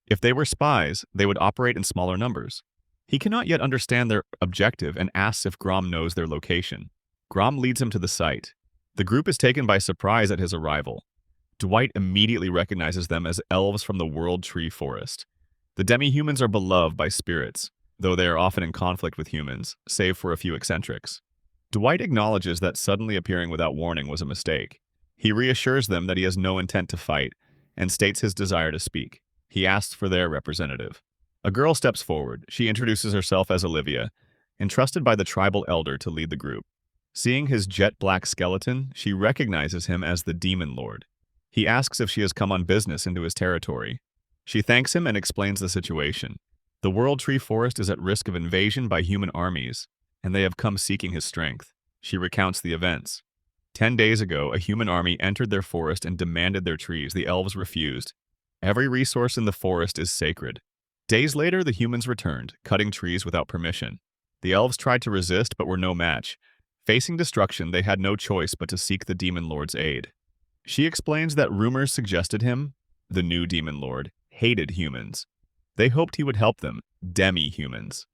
If they were spies, they would operate in smaller numbers. He cannot yet understand their objective and asks if Grom knows their location. Grom leads him to the site. The group is taken by surprise at his arrival. Dwight immediately recognizes them as elves from the World Tree Forest. The demi-humans are beloved by spirits, though they are often in conflict with humans, save for a few eccentrics. Dwight acknowledges that suddenly appearing without warning was a mistake. He reassures them that he has no intent to fight, and states his desire to speak. He asks for their representative. A girl steps forward. She introduces herself as Olivia, entrusted by the tribal elder to lead the group. Seeing his jet-black skeleton, she recognizes him as the Demon Lord. He asks if she has come on business into his territory. She thanks him and explains the situation. The World Tree Forest is at risk of invasion by human armies, and they have come seeking his strength. She recounts the events. 10 days ago, a human army entered their forest and demanded their trees. The elves refused. Every resource in the forest is sacred. Days later, the humans returned, cutting trees without permission. The elves tried to resist but were no match. Facing destruction, they had no choice but to seek the Demon Lord's aid. She explains that rumors suggested him, the new Demon Lord, hated humans. They hoped he would help them, demi-humans.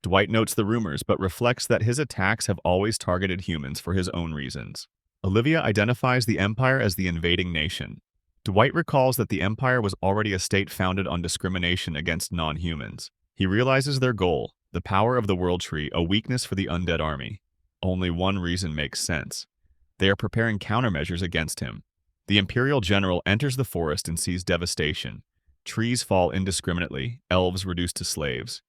Dwight notes the rumors but reflects that his attacks have always targeted humans for his own reasons. Olivia identifies the Empire as the invading nation. Dwight recalls that the Empire was already a state founded on discrimination against non-humans. He realizes their goal, the power of the World Tree, a weakness for the Undead army. Only one reason makes sense. They are preparing countermeasures against him. The Imperial General enters the forest and sees devastation. Trees fall indiscriminately, elves reduced to slaves.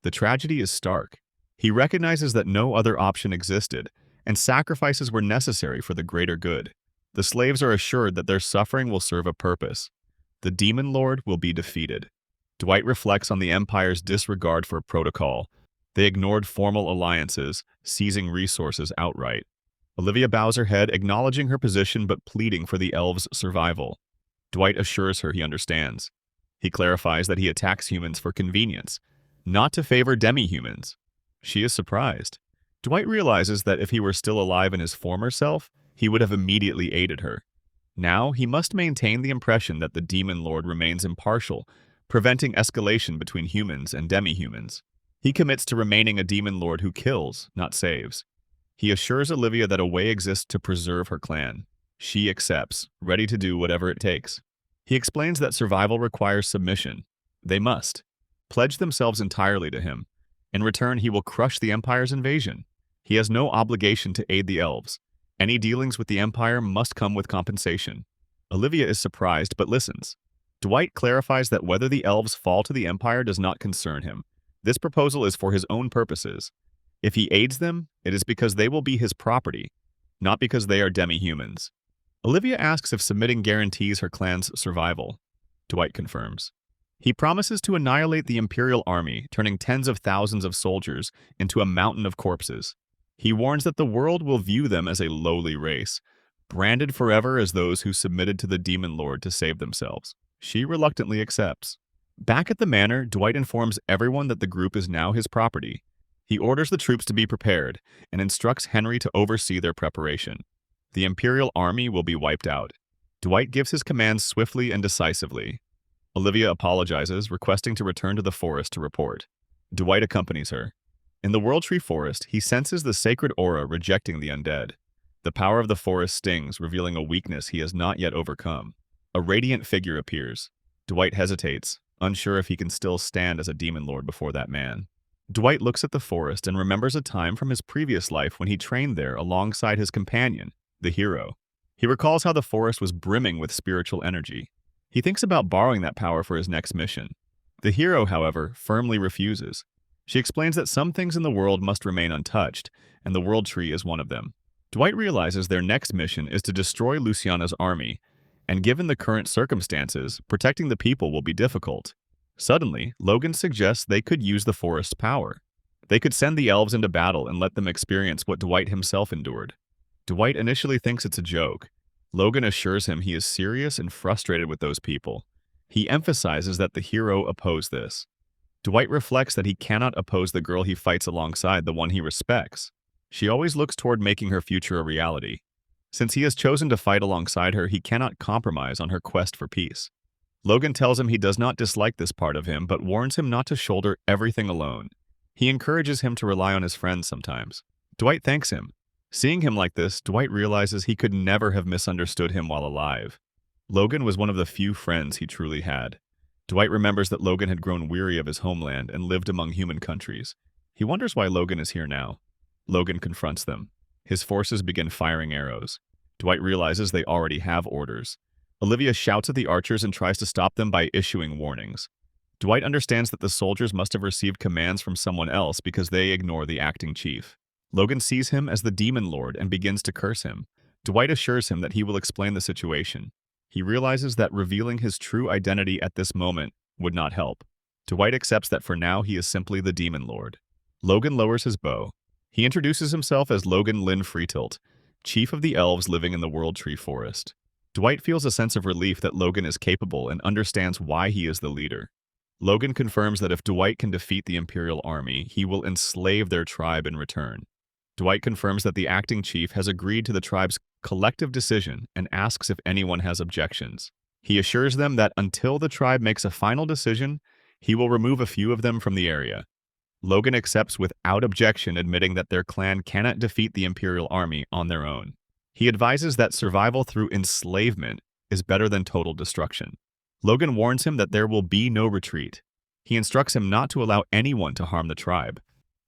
The tragedy is stark. He recognizes that no other option existed, and sacrifices were necessary for the greater good. The slaves are assured that their suffering will serve a purpose. The Demon Lord will be defeated. Dwight reflects on the Empire's disregard for protocol. They ignored formal alliances, seizing resources outright. Olivia bows her head, acknowledging her position but pleading for the elves' survival. Dwight assures her he understands. He clarifies that he attacks humans for convenience, not to favor demi-humans. She is surprised. Dwight realizes that if he were still alive in his former self, he would have immediately aided her. Now, he must maintain the impression that the Demon Lord remains impartial, preventing escalation between humans and demi-humans. He commits to remaining a Demon Lord who kills, not saves. He assures Olivia that a way exists to preserve her clan. She accepts, ready to do whatever it takes. He explains that survival requires submission. They must pledge themselves entirely to him. In return, he will crush the Empire's invasion. He has no obligation to aid the elves. Any dealings with the Empire must come with compensation. Olivia is surprised but listens. Dwight clarifies that whether the elves fall to the Empire does not concern him. This proposal is for his own purposes. If he aids them, it is because they will be his property, not because they are demi-humans. Olivia asks if submitting guarantees her clan's survival. Dwight confirms. He promises to annihilate the Imperial army, turning tens of thousands of soldiers into a mountain of corpses. He warns that the world will view them as a lowly race, branded forever as those who submitted to the Demon Lord to save themselves. She reluctantly accepts. Back at the manor, Dwight informs everyone that the group is now his property. He orders the troops to be prepared and instructs Henry to oversee their preparation. The Imperial army will be wiped out. Dwight gives his commands swiftly and decisively. Olivia apologizes, requesting to return to the forest to report. Dwight accompanies her. In the World Tree Forest, he senses the sacred aura rejecting the undead. The power of the forest stings, revealing a weakness he has not yet overcome. A radiant figure appears. Dwight hesitates, unsure if he can still stand as a demon lord before that man. Dwight looks at the forest and remembers a time from his previous life when he trained there alongside his companion, the hero. He recalls how the forest was brimming with spiritual energy. He thinks about borrowing that power for his next mission. The hero, however, firmly refuses. She explains that some things in the world must remain untouched, and the World Tree is one of them. Dwight realizes their next mission is to destroy Luciana's army, and given the current circumstances, protecting the people will be difficult. Suddenly, Logan suggests they could use the forest's power. They could send the elves into battle and let them experience what Dwight himself endured. Dwight initially thinks it's a joke. Logan assures him he is serious and frustrated with those people. He emphasizes that the hero opposed this. Dwight reflects that he cannot oppose the girl he fights alongside, the one he respects. She always looks toward making her future a reality. Since he has chosen to fight alongside her, he cannot compromise on her quest for peace. Logan tells him he does not dislike this part of him, but warns him not to shoulder everything alone. He encourages him to rely on his friends sometimes. Dwight thanks him. Seeing him like this, Dwight realizes he could never have misunderstood him while alive. Logan was one of the few friends he truly had. Dwight remembers that Logan had grown weary of his homeland and lived among human countries. He wonders why Logan is here now. Logan confronts them. His forces begin firing arrows. Dwight realizes they already have orders. Olivia shouts at the archers and tries to stop them by issuing warnings. Dwight understands that the soldiers must have received commands from someone else because they ignore the acting chief. Logan sees him as the Demon Lord and begins to curse him. Dwight assures him that he will explain the situation. He realizes that revealing his true identity at this moment would not help. Dwight accepts that for now he is simply the Demon Lord. Logan lowers his bow. He introduces himself as Logan Lynn Freetilt, chief of the elves living in the World Tree Forest. Dwight feels a sense of relief that Logan is capable and understands why he is the leader. Logan confirms that if Dwight can defeat the Imperial army, he will enslave their tribe in return. Dwight confirms that the acting chief has agreed to the tribe's collective decision and asks if anyone has objections. He assures them that until the tribe makes a final decision, he will remove a few of them from the area. Logan accepts without objection, admitting that their clan cannot defeat the Imperial army on their own. He advises that survival through enslavement is better than total destruction. Logan warns him that there will be no retreat. He instructs him not to allow anyone to harm the tribe.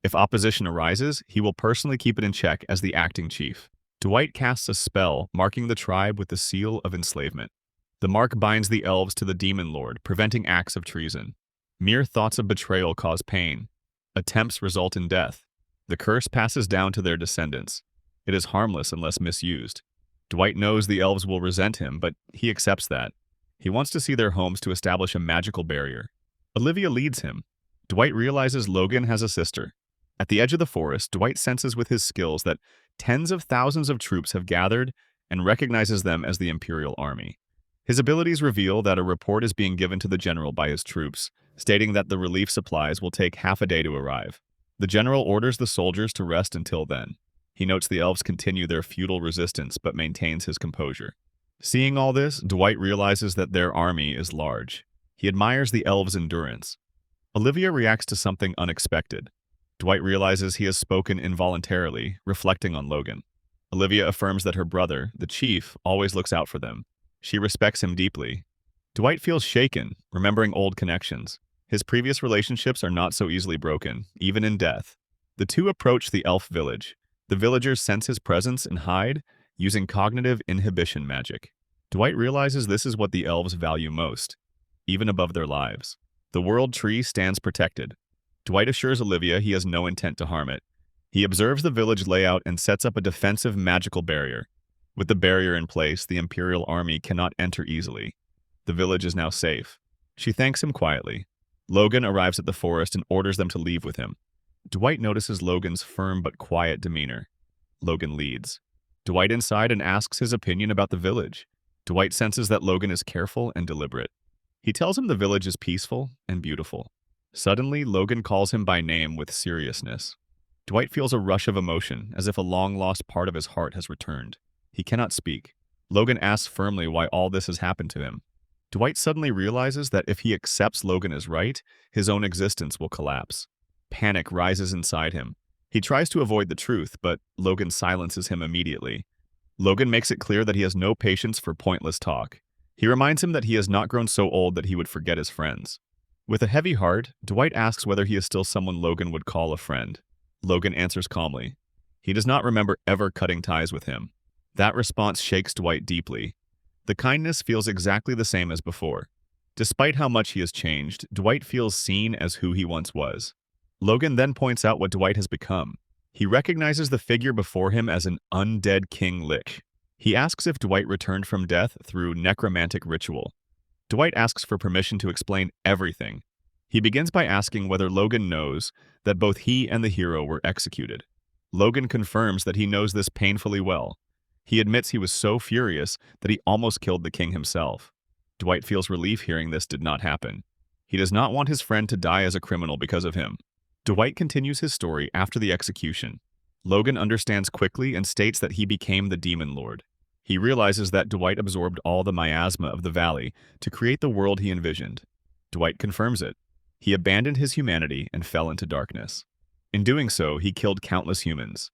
If opposition arises, he will personally keep it in check as the acting chief. Dwight casts a spell, marking the tribe with the seal of enslavement. The mark binds the elves to the Demon Lord, preventing acts of treason. Mere thoughts of betrayal cause pain. Attempts result in death. The curse passes down to their descendants. It is harmless unless misused. Dwight knows the elves will resent him, but he accepts that. He wants to see their homes to establish a magical barrier. Olivia leads him. Dwight realizes Logan has a sister. At the edge of the forest, Dwight senses with his skills that tens of thousands of troops have gathered and recognizes them as the Imperial army. His abilities reveal that a report is being given to the general by his troops, stating that the relief supplies will take half a day to arrive. The general orders the soldiers to rest until then. He notes the elves continue their futile resistance but maintains his composure. Seeing all this, Dwight realizes that their army is large. He admires the elves' endurance. Olivia reacts to something unexpected. Dwight realizes he has spoken involuntarily, reflecting on Logan. Olivia affirms that her brother, the chief, always looks out for them. She respects him deeply. Dwight feels shaken, remembering old connections. His previous relationships are not so easily broken, even in death. The two approach the elf village. The villagers sense his presence and hide, using cognitive inhibition magic. Dwight realizes this is what the elves value most, even above their lives. The World Tree stands protected. Dwight assures Olivia he has no intent to harm it. He observes the village layout and sets up a defensive magical barrier. With the barrier in place, the Imperial army cannot enter easily. The village is now safe. She thanks him quietly. Logan arrives at the forest and orders them to leave with him. Dwight notices Logan's firm but quiet demeanor. Logan leads. Dwight inside and asks his opinion about the village. Dwight senses that Logan is careful and deliberate. He tells him the village is peaceful and beautiful. Suddenly, Logan calls him by name with seriousness. Dwight feels a rush of emotion, as if a long-lost part of his heart has returned. He cannot speak. Logan asks firmly why all this has happened to him. Dwight suddenly realizes that if he accepts Logan as right, his own existence will collapse. Panic rises inside him. He tries to avoid the truth, but Logan silences him immediately. Logan makes it clear that he has no patience for pointless talk. He reminds him that he has not grown so old that he would forget his friends. With a heavy heart, Dwight asks whether he is still someone Logan would call a friend. Logan answers calmly. He does not remember ever cutting ties with him. That response shakes Dwight deeply. The kindness feels exactly the same as before. Despite how much he has changed, Dwight feels seen as who he once was. Logan then points out what Dwight has become. He recognizes the figure before him as an undead King Lick. He asks if Dwight returned from death through necromantic ritual. Dwight asks for permission to explain everything. He begins by asking whether Logan knows that both he and the hero were executed. Logan confirms that he knows this painfully well. He admits he was so furious that he almost killed the king himself. Dwight feels relief hearing this did not happen. He does not want his friend to die as a criminal because of him. Dwight continues his story after the execution. Logan understands quickly and states that he became the Demon Lord. He realizes that Dwight absorbed all the miasma of the valley to create the world he envisioned. Dwight confirms it. He abandoned his humanity and fell into darkness. In doing so, he killed countless humans.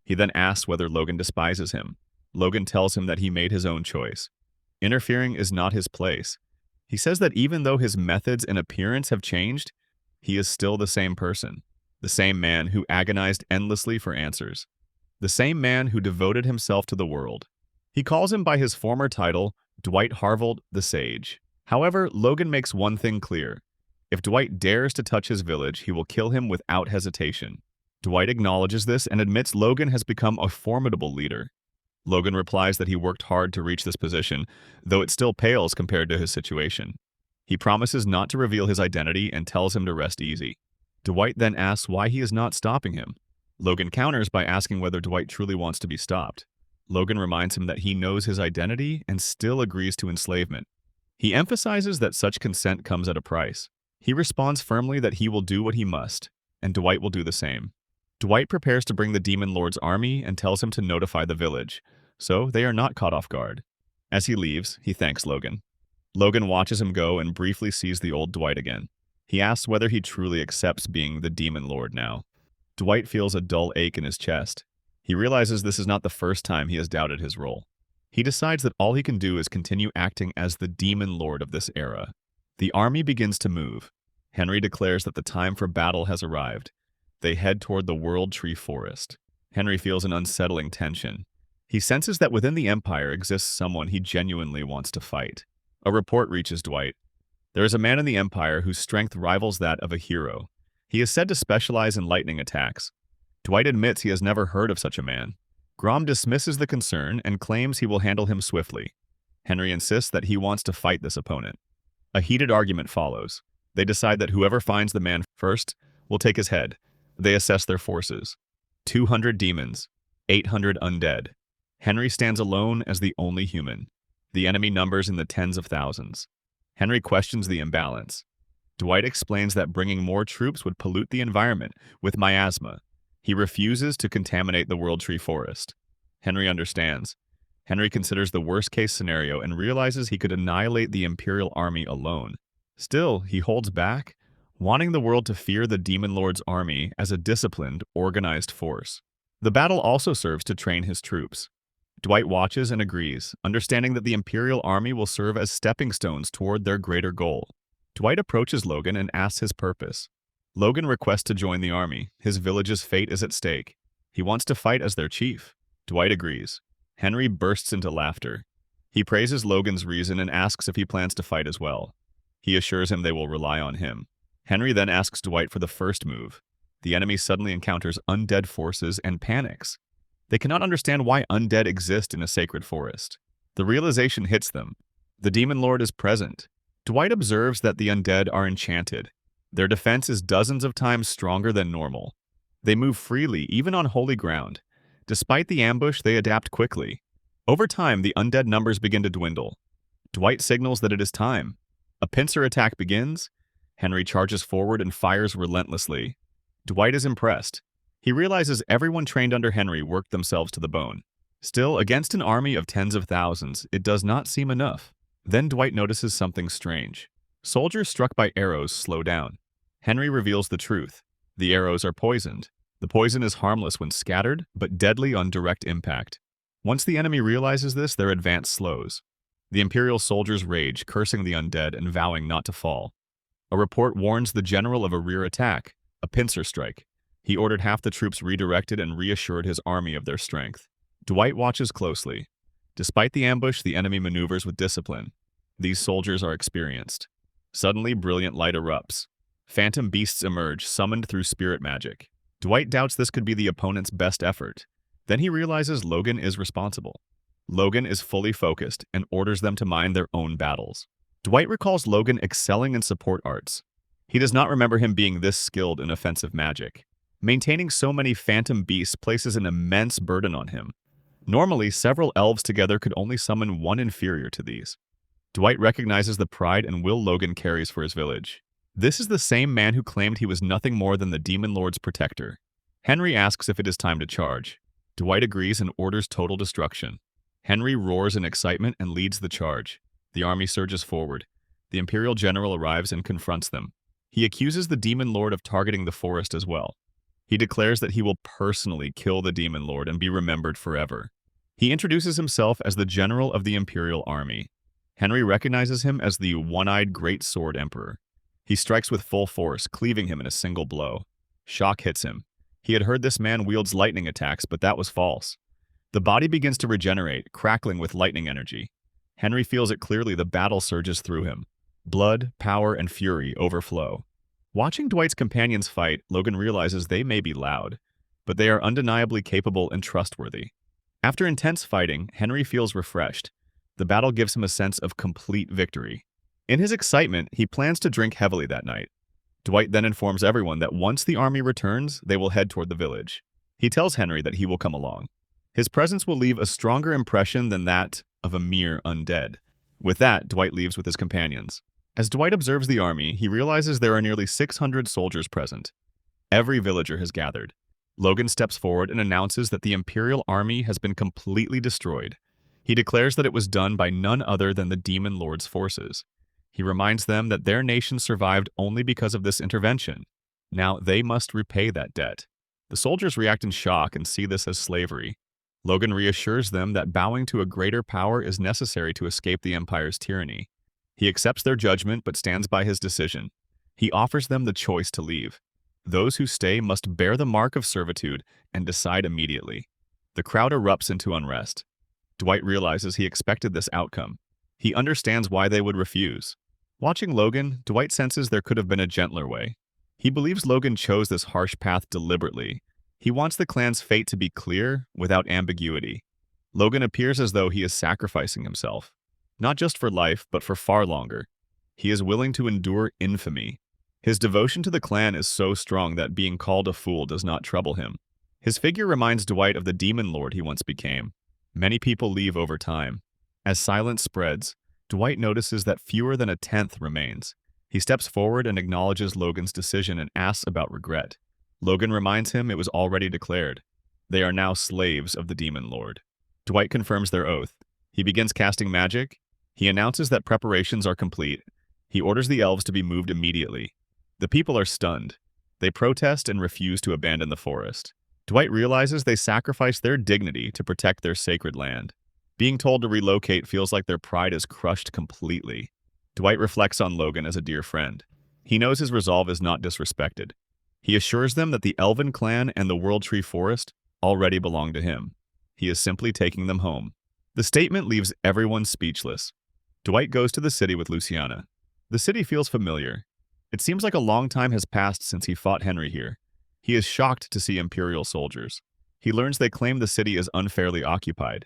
He then asks whether Logan despises him. Logan tells him that he made his own choice. Interfering is not his place. He says that even though his methods and appearance have changed, he is still the same person, the same man who agonized endlessly for answers, the same man who devoted himself to the world. He calls him by his former title, Dwight Harvold the Sage. However, Logan makes one thing clear. If Dwight dares to touch his village, he will kill him without hesitation. Dwight acknowledges this and admits Logan has become a formidable leader. Logan replies that he worked hard to reach this position, though it still pales compared to his situation. He promises not to reveal his identity and tells him to rest easy. Dwight then asks why he is not stopping him. Logan counters by asking whether Dwight truly wants to be stopped. Logan reminds him that he knows his identity and still agrees to enslavement. He emphasizes that such consent comes at a price. He responds firmly that he will do what he must, and Dwight will do the same. Dwight prepares to bring the Demon Lord's army and tells him to notify the village, so they are not caught off guard. As he leaves, he thanks Logan. Logan watches him go and briefly sees the old Dwight again. He asks whether he truly accepts being the Demon Lord now. Dwight feels a dull ache in his chest. He realizes this is not the first time he has doubted his role. He decides that all he can do is continue acting as the Demon Lord of this era. The army begins to move. Henry declares that the time for battle has arrived. They head toward the World Tree Forest. Henry feels an unsettling tension. He senses that within the Empire exists someone he genuinely wants to fight. A report reaches Dwight. There is a man in the Empire whose strength rivals that of a hero. He is said to specialize in lightning attacks. Dwight admits he has never heard of such a man. Grom dismisses the concern and claims he will handle him swiftly. Henry insists that he wants to fight this opponent. A heated argument follows. They decide that whoever finds the man first will take his head. They assess their forces. 200 demons, 800 undead. Henry stands alone as the only human. The enemy numbers in the tens of thousands. Henry questions the imbalance. Dwight explains that bringing more troops would pollute the environment with miasma. He refuses to contaminate the World Tree Forest. Henry understands. Henry considers the worst-case scenario and realizes he could annihilate the Imperial army alone. Still, he holds back, wanting the world to fear the Demon Lord's army as a disciplined, organized force. The battle also serves to train his troops. Dwight watches and agrees, understanding that the Imperial army will serve as stepping stones toward their greater goal. Dwight approaches Logan and asks his purpose. Logan requests to join the army. His village's fate is at stake. He wants to fight as their chief. Dwight agrees. Henry bursts into laughter. He praises Logan's reason and asks if he plans to fight as well. He assures him they will rely on him. Henry then asks Dwight for the first move. The enemy suddenly encounters undead forces and panics. They cannot understand why undead exist in a sacred forest. The realization hits them. The demon lord is present. Dwight observes that the undead are enchanted. Their defense is dozens of times stronger than normal. They move freely, even on holy ground. Despite the ambush, they adapt quickly. Over time, the undead numbers begin to dwindle. Dwight signals that it is time. A pincer attack begins. Henry charges forward and fires relentlessly. Dwight is impressed. He realizes everyone trained under Henry worked themselves to the bone. Still, against an army of tens of thousands, it does not seem enough. Then Dwight notices something strange. Soldiers struck by arrows slow down. Henry reveals the truth. The arrows are poisoned. The poison is harmless when scattered, but deadly on direct impact. Once the enemy realizes this, their advance slows. The Imperial soldiers rage, cursing the undead and vowing not to fall. A report warns the general of a rear attack, a pincer strike. He ordered half the troops redirected and reassured his army of their strength. Dwight watches closely. Despite the ambush, the enemy maneuvers with discipline. These soldiers are experienced. Suddenly, brilliant light erupts. Phantom beasts emerge, summoned through spirit magic. Dwight doubts this could be the opponent's best effort. Then he realizes Logan is responsible. Logan is fully focused and orders them to mind their own battles. Dwight recalls Logan excelling in support arts. He does not remember him being this skilled in offensive magic. Maintaining so many phantom beasts places an immense burden on him. Normally, several elves together could only summon one inferior to these. Dwight recognizes the pride and will Logan carries for his village. This is the same man who claimed he was nothing more than the Demon Lord's protector. Henry asks if it is time to charge. Dwight agrees and orders total destruction. Henry roars in excitement and leads the charge. The army surges forward. The Imperial general arrives and confronts them. He accuses the Demon Lord of targeting the forest as well. He declares that he will personally kill the Demon Lord and be remembered forever. He introduces himself as the general of the Imperial army. Henry recognizes him as the one-eyed Great Sword Emperor. He strikes with full force, cleaving him in a single blow. Shock hits him. He had heard this man wields lightning attacks, but that was false. The body begins to regenerate, crackling with lightning energy. Henry feels it clearly. The battle surges through him. Blood, power, and fury overflow. Watching Dwight's companions fight, Logan realizes they may be loud, but they are undeniably capable and trustworthy. After intense fighting, Henry feels refreshed. The battle gives him a sense of complete victory. In his excitement, he plans to drink heavily that night. Dwight then informs everyone that once the army returns, they will head toward the village. He tells Henry that he will come along. His presence will leave a stronger impression than that of a mere undead. With that, Dwight leaves with his companions. As Dwight observes the army, he realizes there are nearly 600 soldiers present. Every villager has gathered. Logan steps forward and announces that the Imperial army has been completely destroyed. He declares that it was done by none other than the Demon Lord's forces. He reminds them that their nation survived only because of this intervention. Now they must repay that debt. The soldiers react in shock and see this as slavery. Logan reassures them that bowing to a greater power is necessary to escape the Empire's tyranny. He accepts their judgment but stands by his decision. He offers them the choice to leave. Those who stay must bear the mark of servitude and decide immediately. The crowd erupts into unrest. Dwight realizes he expected this outcome. He understands why they would refuse. Watching Logan, Dwight senses there could have been a gentler way. He believes Logan chose this harsh path deliberately. He wants the clan's fate to be clear, without ambiguity. Logan appears as though he is sacrificing himself. Not just for life, but for far longer. He is willing to endure infamy. His devotion to the clan is so strong that being called a fool does not trouble him. His figure reminds Dwight of the Demon Lord he once became. Many people leave over time. As silence spreads, Dwight notices that fewer than a tenth remains. He steps forward and acknowledges Logan's decision and asks about regret. Logan reminds him it was already declared. They are now slaves of the Demon Lord. Dwight confirms their oath. He begins casting magic. He announces that preparations are complete. He orders the elves to be moved immediately. The people are stunned. They protest and refuse to abandon the forest. Dwight realizes they sacrificed their dignity to protect their sacred land. Being told to relocate feels like their pride is crushed completely. Dwight reflects on Logan as a dear friend. He knows his resolve is not disrespected. He assures them that the Elven clan and the World Tree Forest already belong to him. He is simply taking them home. The statement leaves everyone speechless. Dwight goes to the city with Luciana. The city feels familiar. It seems like a long time has passed since he fought Henry here. He is shocked to see Imperial soldiers. He learns they claim the city is unfairly occupied.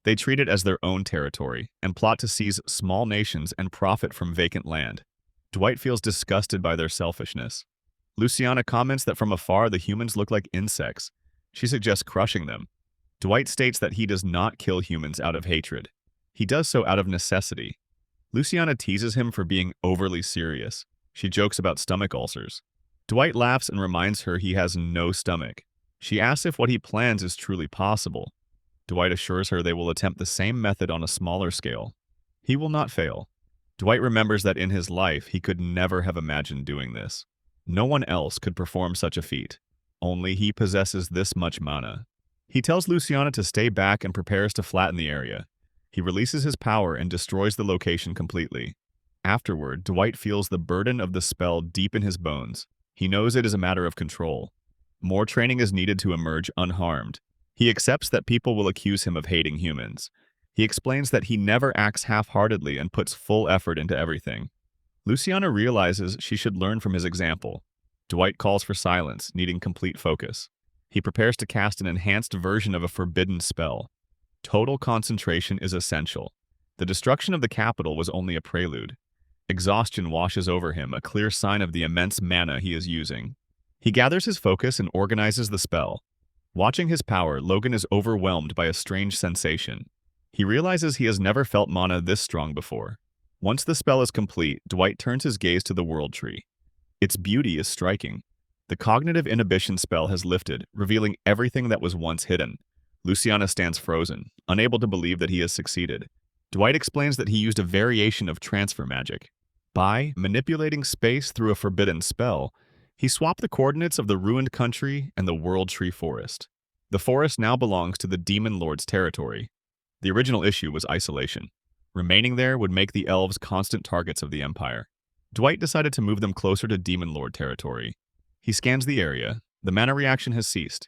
They treat it as their own territory and plot to seize small nations and profit from vacant land. Dwight feels disgusted by their selfishness. Luciana comments that from afar the humans look like insects. She suggests crushing them. Dwight states that he does not kill humans out of hatred. He does so out of necessity. Luciana teases him for being overly serious. She jokes about stomach ulcers. Dwight laughs and reminds her he has no stomach. She asks if what he plans is truly possible. Dwight assures her they will attempt the same method on a smaller scale. He will not fail. Dwight remembers that in his life he could never have imagined doing this. No one else could perform such a feat. Only he possesses this much mana. He tells Luciana to stay back and prepares to flatten the area. He releases his power and destroys the location completely. Afterward, Dwight feels the burden of the spell deep in his bones. He knows it is a matter of control. More training is needed to emerge unharmed. He accepts that people will accuse him of hating humans. He explains that he never acts half-heartedly and puts full effort into everything. Luciana realizes she should learn from his example. Dwight calls for silence, needing complete focus. He prepares to cast an enhanced version of a forbidden spell. Total concentration is essential. The destruction of the capital was only a prelude. Exhaustion washes over him, a clear sign of the immense mana he is using. He gathers his focus and organizes the spell. Watching his power, Logan is overwhelmed by a strange sensation. He realizes he has never felt mana this strong before. Once the spell is complete, Dwight turns his gaze to the World Tree. Its beauty is striking. The cognitive inhibition spell has lifted, revealing everything that was once hidden. Luciana stands frozen, unable to believe that he has succeeded. Dwight explains that he used a variation of transfer magic. By manipulating space through a forbidden spell, he swapped the coordinates of the ruined country and the World Tree Forest. The forest now belongs to the Demon Lord's territory. The original issue was isolation. Remaining there would make the elves constant targets of the Empire. Dwight decided to move them closer to Demon Lord territory. He scans the area. The mana reaction has ceased.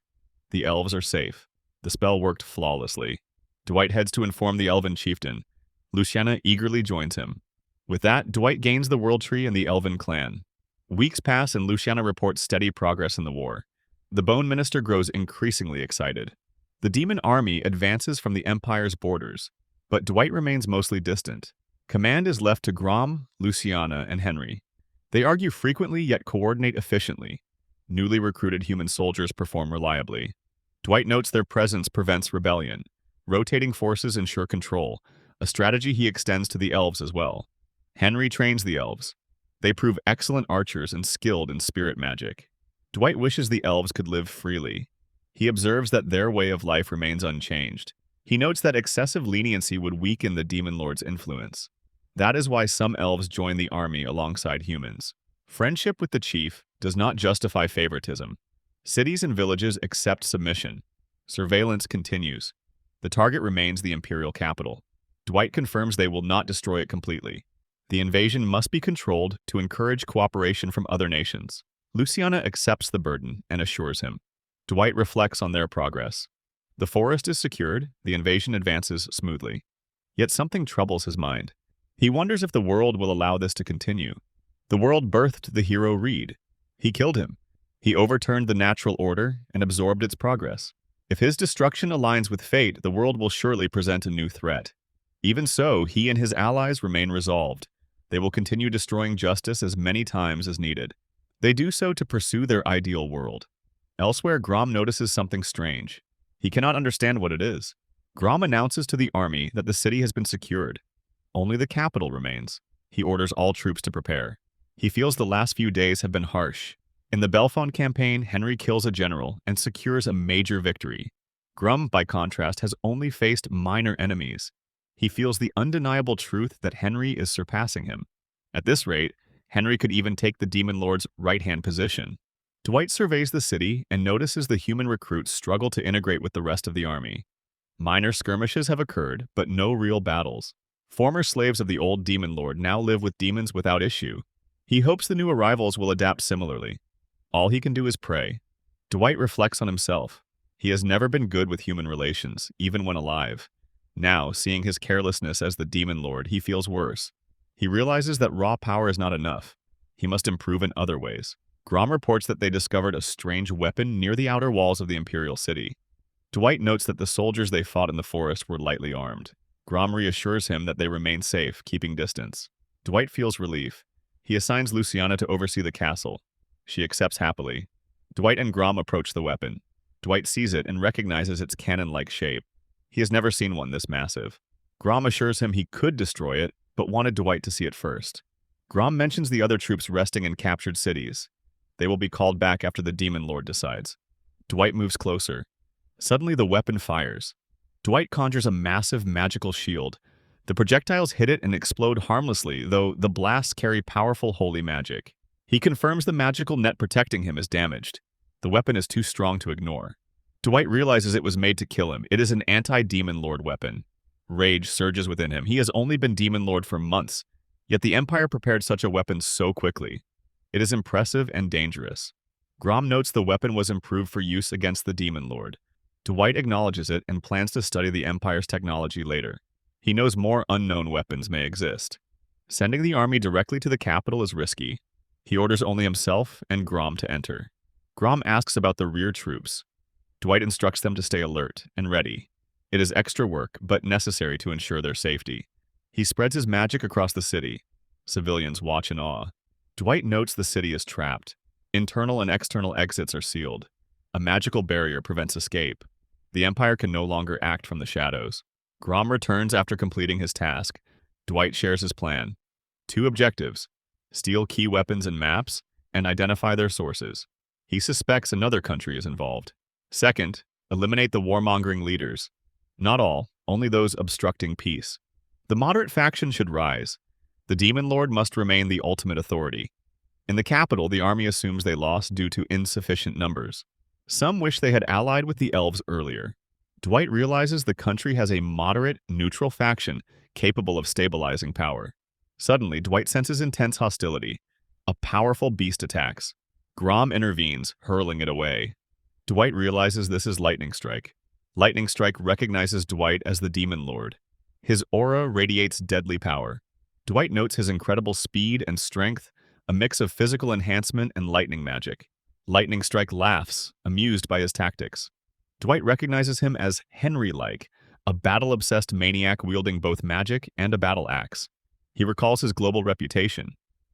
The elves are safe. The spell worked flawlessly. Dwight heads to inform the Elven chieftain. Luciana eagerly joins him. With that, Dwight gains the World Tree and the Elven clan. Weeks pass and Luciana reports steady progress in the war. The Bone Minister grows increasingly excited. The demon army advances from the Empire's borders, but Dwight remains mostly distant. Command is left to Grom, Luciana, and Henry. They argue frequently yet coordinate efficiently. Newly recruited human soldiers perform reliably. Dwight notes their presence prevents rebellion. Rotating forces ensure control, a strategy he extends to the elves as well. Henry trains the elves. They prove excellent archers and skilled in spirit magic. Dwight wishes the elves could live freely. He observes that their way of life remains unchanged. He notes that excessive leniency would weaken the Demon Lord's influence. That is why some elves join the army alongside humans. Friendship with the chief does not justify favoritism. Cities and villages accept submission. Surveillance continues. The target remains the Imperial capital. Dwight confirms they will not destroy it completely. The invasion must be controlled to encourage cooperation from other nations. Luciana accepts the burden and assures him. Dwight reflects on their progress. The forest is secured, the invasion advances smoothly. Yet something troubles his mind. He wonders if the world will allow this to continue. The world birthed the hero Reed. He killed him. He overturned the natural order and absorbed its progress. If his destruction aligns with fate, the world will surely present a new threat. Even so, he and his allies remain resolved. They will continue destroying justice as many times as needed. They do so to pursue their ideal world. Elsewhere, Grom notices something strange. He cannot understand what it is. Grom announces to the army that the city has been secured. Only the capital remains. He orders all troops to prepare. He feels the last few days have been harsh. In the Belfond campaign, Henry kills a general and secures a major victory. Grom, by contrast, has only faced minor enemies. He feels the undeniable truth that Henry is surpassing him. At this rate, Henry could even take the Demon Lord's right-hand position. Dwight surveys the city and notices the human recruits struggle to integrate with the rest of the army. Minor skirmishes have occurred, but no real battles. Former slaves of the old Demon Lord now live with demons without issue. He hopes the new arrivals will adapt similarly. All he can do is pray. Dwight reflects on himself. He has never been good with human relations, even when alive. Now, seeing his carelessness as the Demon Lord, he feels worse. He realizes that raw power is not enough. He must improve in other ways. Grom reports that they discovered a strange weapon near the outer walls of the Imperial City. Dwight notes that the soldiers they fought in the forest were lightly armed. Grom reassures him that they remain safe, keeping distance. Dwight feels relief. He assigns Luciana to oversee the castle. She accepts happily. Dwight and Grom approach the weapon. Dwight sees it and recognizes its cannon-like shape. He has never seen one this massive. Grom assures him he could destroy it, but wanted Dwight to see it first. Grom mentions the other troops resting in captured cities. They will be called back after the Demon Lord decides. Dwight moves closer. Suddenly the weapon fires. Dwight conjures a massive magical shield. The projectiles hit it and explode harmlessly, though the blasts carry powerful holy magic. He confirms the magical net protecting him is damaged. The weapon is too strong to ignore. Dwight realizes it was made to kill him. It is an anti-Demon Lord weapon. Rage surges within him. He has only been Demon Lord for months, yet the Empire prepared such a weapon so quickly. It is impressive and dangerous. Grom notes the weapon was improved for use against the Demon Lord. Dwight acknowledges it and plans to study the Empire's technology later. He knows more unknown weapons may exist. Sending the army directly to the capital is risky. He orders only himself and Grom to enter. Grom asks about the rear troops. Dwight instructs them to stay alert and ready. It is extra work, but necessary to ensure their safety. He spreads his magic across the city. Civilians watch in awe. Dwight notes the city is trapped. Internal and external exits are sealed. A magical barrier prevents escape. The Empire can no longer act from the shadows. Grom returns after completing his task. Dwight shares his plan. 2 objectives: steal key weapons and maps, and identify their sources. He suspects another country is involved. Second, eliminate the warmongering leaders. Not all, only those obstructing peace. The moderate faction should rise. The Demon Lord must remain the ultimate authority. In the capital, the army assumes they lost due to insufficient numbers. Some wish they had allied with the elves earlier. Dwight realizes the country has a moderate, neutral faction capable of stabilizing power. Suddenly, Dwight senses intense hostility. A powerful beast attacks. Grom intervenes, hurling it away. Dwight realizes this is Lightning Strike. Lightning Strike recognizes Dwight as the Demon Lord. His aura radiates deadly power. Dwight notes his incredible speed and strength, a mix of physical enhancement and lightning magic. Lightning Strike laughs, amused by his tactics. Dwight recognizes him as Henry-like, a battle-obsessed maniac wielding both magic and a battle axe. He recalls his global reputation.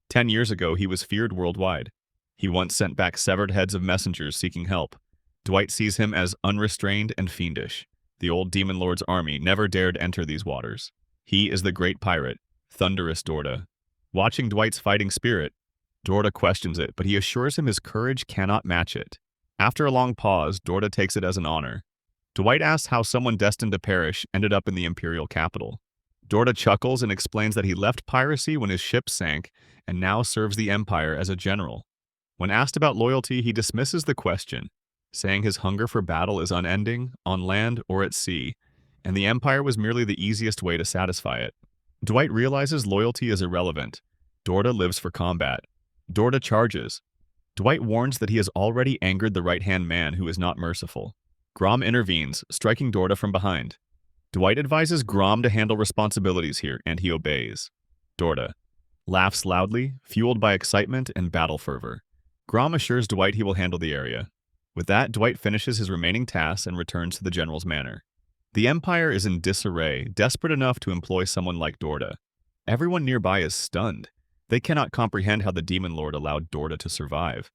10 years ago, he was feared worldwide. He once sent back severed heads of messengers seeking help. Dwight sees him as unrestrained and fiendish. The old Demon Lord's army never dared enter these waters. He is the great pirate, thunderous Dorta. Watching Dwight's fighting spirit, Dorta questions it, but he assures him his courage cannot match it. After a long pause, Dorta takes it as an honor. Dwight asks how someone destined to perish ended up in the Imperial capital. Dorta chuckles and explains that he left piracy when his ship sank and now serves the Empire as a general. When asked about loyalty, he dismisses the question, saying his hunger for battle is unending, on land or at sea, and the Empire was merely the easiest way to satisfy it. Dwight realizes loyalty is irrelevant. Dorta lives for combat. Dorta charges. Dwight warns that he has already angered the right-hand man who is not merciful. Grom intervenes, striking Dorta from behind. Dwight advises Grom to handle responsibilities here, and he obeys. Dorta laughs loudly, fueled by excitement and battle fervor. Grom assures Dwight he will handle the area. With that, Dwight finishes his remaining tasks and returns to the general's manor. The Empire is in disarray, desperate enough to employ someone like Dorta. Everyone nearby is stunned. They cannot comprehend how the Demon Lord allowed Dorta to survive.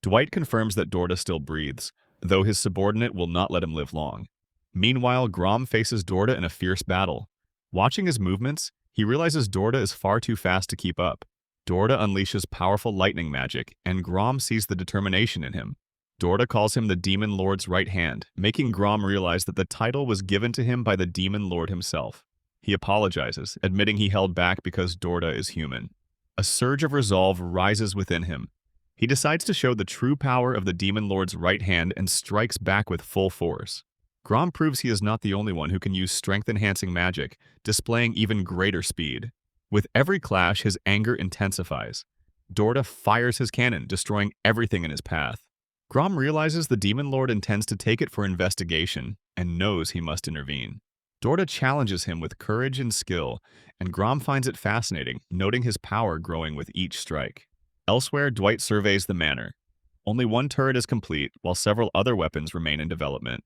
Dwight confirms that Dorta still breathes, though his subordinate will not let him live long. Meanwhile, Grom faces Dorta in a fierce battle. Watching his movements, he realizes Dorta is far too fast to keep up. Dorta unleashes powerful lightning magic, and Grom sees the determination in him. Dorta calls him the Demon Lord's right hand, making Grom realize that the title was given to him by the Demon Lord himself. He apologizes, admitting he held back because Dorta is human. A surge of resolve rises within him. He decides to show the true power of the Demon Lord's right hand and strikes back with full force. Grom proves he is not the only one who can use strength-enhancing magic, displaying even greater speed. With every clash, his anger intensifies. Dorta fires his cannon, destroying everything in his path. Grom realizes the Demon Lord intends to take it for investigation and knows he must intervene. Dorta challenges him with courage and skill, and Grom finds it fascinating, noting his power growing with each strike. Elsewhere, Dwight surveys the manor. Only one turret is complete, while several other weapons remain in development.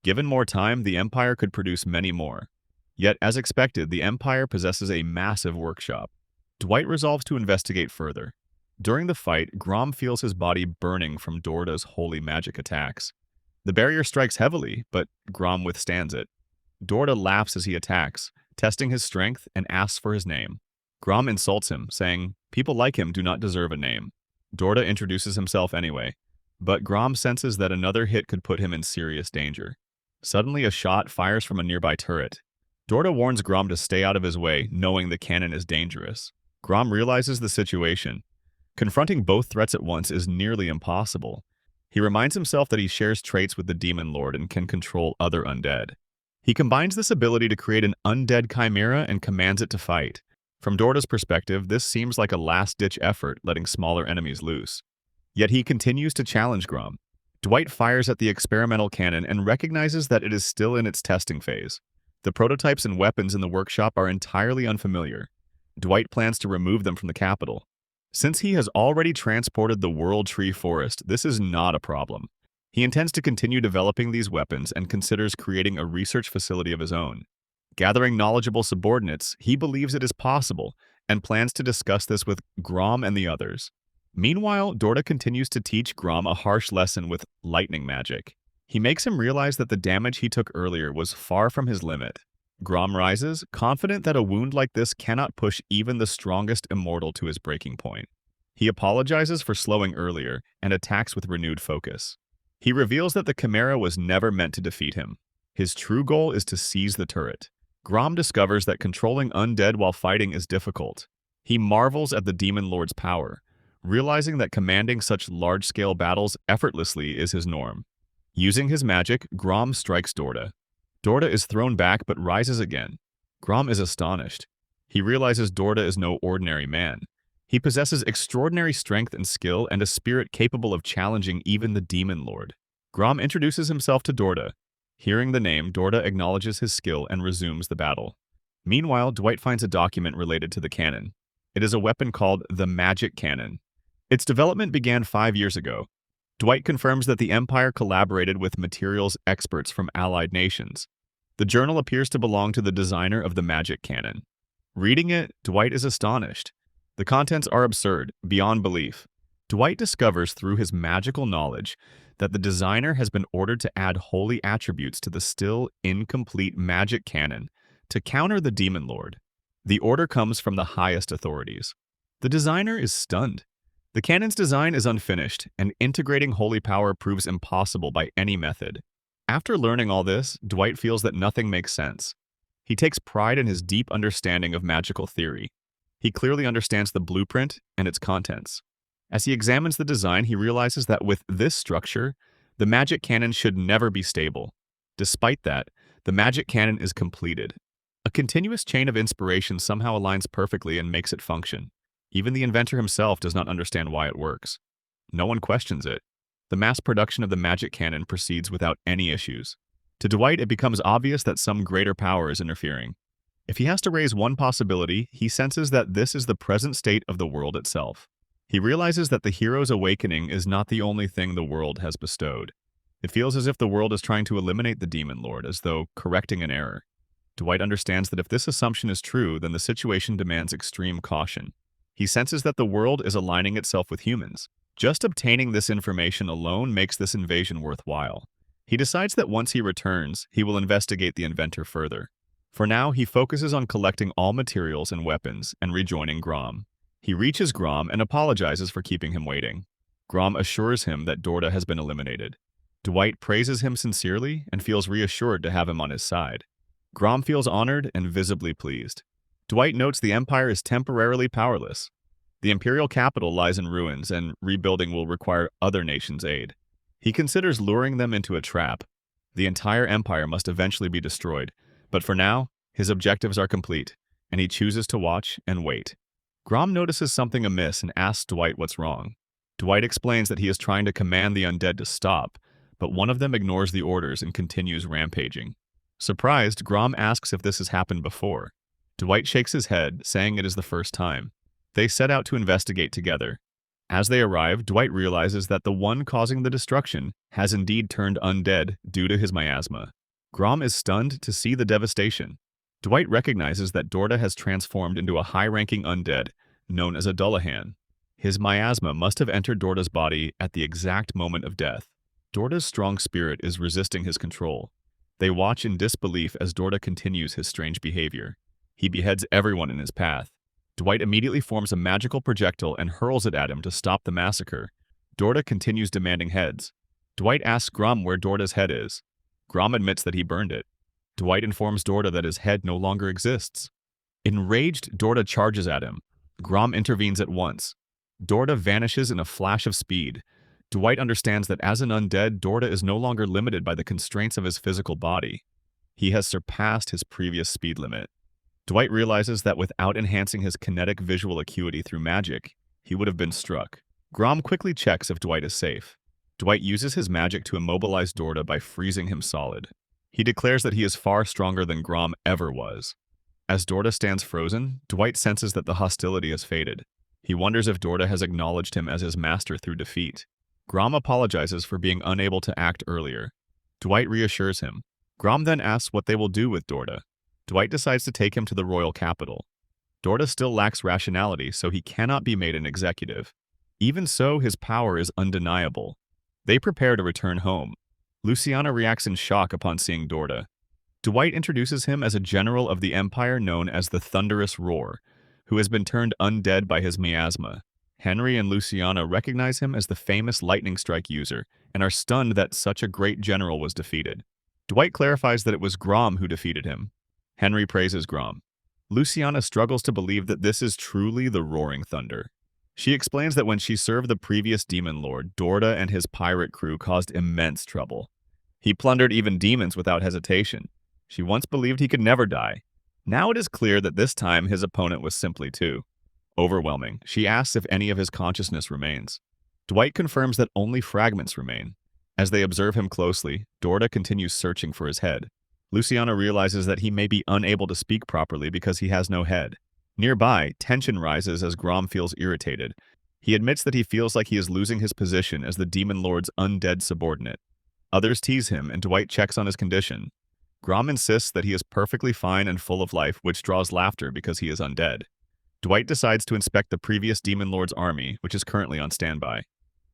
Given more time, the Empire could produce many more. Yet, as expected, the Empire possesses a massive workshop. Dwight resolves to investigate further. During the fight, Grom feels his body burning from Dorta's holy magic attacks. The barrier strikes heavily, but Grom withstands it. Dorta laughs as he attacks, testing his strength, and asks for his name. Grom insults him, saying, "People like him do not deserve a name." Dorta introduces himself anyway, but Grom senses that another hit could put him in serious danger. Suddenly, a shot fires from a nearby turret. Dorta warns Grom to stay out of his way, knowing the cannon is dangerous. Grom realizes the situation. Confronting both threats at once is nearly impossible. He reminds himself that he shares traits with the Demon Lord and can control other undead. He combines this ability to create an undead chimera and commands it to fight. From Dorta's perspective, this seems like a last-ditch effort, letting smaller enemies loose. Yet he continues to challenge Grom. Dwight fires at the experimental cannon and recognizes that it is still in its testing phase. The prototypes and weapons in the workshop are entirely unfamiliar. Dwight plans to remove them from the capital. Since he has already transported the World Tree Forest, this is not a problem. He intends to continue developing these weapons and considers creating a research facility of his own. Gathering knowledgeable subordinates, he believes it is possible and plans to discuss this with Grom and the others. Meanwhile, Dorta continues to teach Grom a harsh lesson with lightning magic. He makes him realize that the damage he took earlier was far from his limit. Grom rises, confident that a wound like this cannot push even the strongest immortal to his breaking point. He apologizes for slowing earlier and attacks with renewed focus. He reveals that the Chimera was never meant to defeat him. His true goal is to seize the turret. Grom discovers that controlling undead while fighting is difficult. He marvels at the Demon Lord's power, realizing that commanding such large-scale battles effortlessly is his norm. Using his magic, Grom strikes Dorta. Dorta is thrown back but rises again. Grom is astonished. He realizes Dorta is no ordinary man. He possesses extraordinary strength and skill and a spirit capable of challenging even the Demon Lord. Grom introduces himself to Dorta. Hearing the name, Dorta acknowledges his skill and resumes the battle. Meanwhile, Dwight finds a document related to the cannon. It is a weapon called the Magic Cannon. Its development began 5 years ago. Dwight confirms that the Empire collaborated with materials experts from allied nations. The journal appears to belong to the designer of the Magic Cannon. Reading it, Dwight is astonished. The contents are absurd, beyond belief. Dwight discovers through his magical knowledge that the designer has been ordered to add holy attributes to the still incomplete magic cannon to counter the Demon Lord. The order comes from the highest authorities. The designer is stunned. The cannon's design is unfinished, and integrating holy power proves impossible by any method. After learning all this, Dwight feels that nothing makes sense. He takes pride in his deep understanding of magical theory. He clearly understands the blueprint and its contents. As he examines the design, he realizes that with this structure, the magic cannon should never be stable. Despite that, the magic cannon is completed. A continuous chain of inspiration somehow aligns perfectly and makes it function. Even the inventor himself does not understand why it works. No one questions it. The mass production of the magic cannon proceeds without any issues. To Dwight, it becomes obvious that some greater power is interfering. If he has to raise one possibility, he senses that this is the present state of the world itself. He realizes that the hero's awakening is not the only thing the world has bestowed. It feels as if the world is trying to eliminate the Demon Lord, as though correcting an error. Dwight understands that if this assumption is true, then the situation demands extreme caution. He senses that the world is aligning itself with humans. Just obtaining this information alone makes this invasion worthwhile. He decides that once he returns, he will investigate the inventor further. For now, he focuses on collecting all materials and weapons and rejoining Grom. He reaches Grom and apologizes for keeping him waiting. Grom assures him that Dorta has been eliminated. Dwight praises him sincerely and feels reassured to have him on his side. Grom feels honored and visibly pleased. Dwight notes the Empire is temporarily powerless. The Imperial capital lies in ruins, and rebuilding will require other nations' aid. He considers luring them into a trap. The entire Empire must eventually be destroyed, but for now, his objectives are complete, and he chooses to watch and wait. Grom notices something amiss and asks Dwight what's wrong. Dwight explains that he is trying to command the undead to stop, but one of them ignores the orders and continues rampaging. Surprised, Grom asks if this has happened before. Dwight shakes his head, saying it is the first time. They set out to investigate together. As they arrive, Dwight realizes that the one causing the destruction has indeed turned undead due to his miasma. Grom is stunned to see the devastation. Dwight recognizes that Dorta has transformed into a high-ranking undead known as a Dullahan. His miasma must have entered Dorta's body at the exact moment of death. Dorta's strong spirit is resisting his control. They watch in disbelief as Dorta continues his strange behavior. He beheads everyone in his path. Dwight immediately forms a magical projectile and hurls it at him to stop the massacre. Dorta continues demanding heads. Dwight asks Grom where Dorta's head is. Grom admits that he burned it. Dwight informs Dorta that his head no longer exists. Enraged, Dorta charges at him. Grom intervenes at once. Dorta vanishes in a flash of speed. Dwight understands that as an undead, Dorta is no longer limited by the constraints of his physical body. He has surpassed his previous speed limit. Dwight realizes that without enhancing his kinetic visual acuity through magic, he would have been struck. Grom quickly checks if Dwight is safe. Dwight uses his magic to immobilize Dorta by freezing him solid. He declares that he is far stronger than Grom ever was. As Dorta stands frozen, Dwight senses that the hostility has faded. He wonders if Dorta has acknowledged him as his master through defeat. Grom apologizes for being unable to act earlier. Dwight reassures him. Grom then asks what they will do with Dorta. Dwight decides to take him to the royal capital. Dorta still lacks rationality, so he cannot be made an executive. Even so, his power is undeniable. They prepare to return home. Luciana reacts in shock upon seeing Dorta. Dwight introduces him as a general of the Empire known as the Thunderous Roar, who has been turned undead by his miasma. Henry and Luciana recognize him as the famous lightning strike user and are stunned that such a great general was defeated. Dwight clarifies that it was Grom who defeated him. Henry praises Grom. Luciana struggles to believe that this is truly the Roaring Thunder. She explains that when she served the previous demon lord, Dorta and his pirate crew caused immense trouble. He plundered even demons without hesitation. She once believed he could never die. Now it is clear that this time his opponent was simply too overwhelming. She asks if any of his consciousness remains. Dwight confirms that only fragments remain. As they observe him closely, Dorta continues searching for his head. Luciana realizes that he may be unable to speak properly because he has no head. Nearby, tension rises as Grom feels irritated. He admits that he feels like he is losing his position as the Demon Lord's undead subordinate. Others tease him, and Dwight checks on his condition. Grom insists that he is perfectly fine and full of life, which draws laughter because he is undead. Dwight decides to inspect the previous Demon Lord's army, which is currently on standby.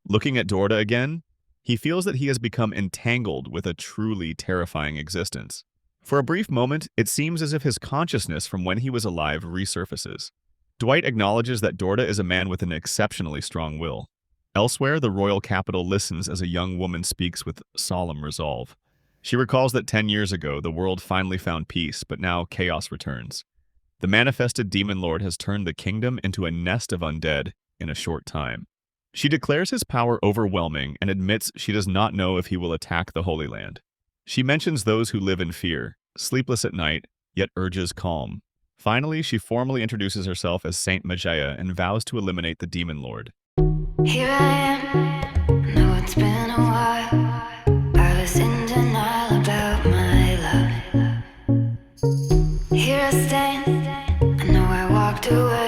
Looking at Dorta again, he feels that he has become entangled with a truly terrifying existence. For a brief moment, it seems as if his consciousness from when he was alive resurfaces. Dwight acknowledges that Dorta is a man with an exceptionally strong will. Elsewhere, the royal capital listens as a young woman speaks with solemn resolve. She recalls that 10 years ago, the world finally found peace, but now chaos returns. The manifested demon lord has turned the kingdom into a nest of undead in a short time. She declares his power overwhelming and admits she does not know if he will attack the Holy Land. She mentions those who live in fear, sleepless at night, yet urges calm. Finally, she formally introduces herself as Saint Maga and vows to eliminate the demon lord. Here I am, know it's been a while. I was in denial about my love. Here I stand, I know I walked away.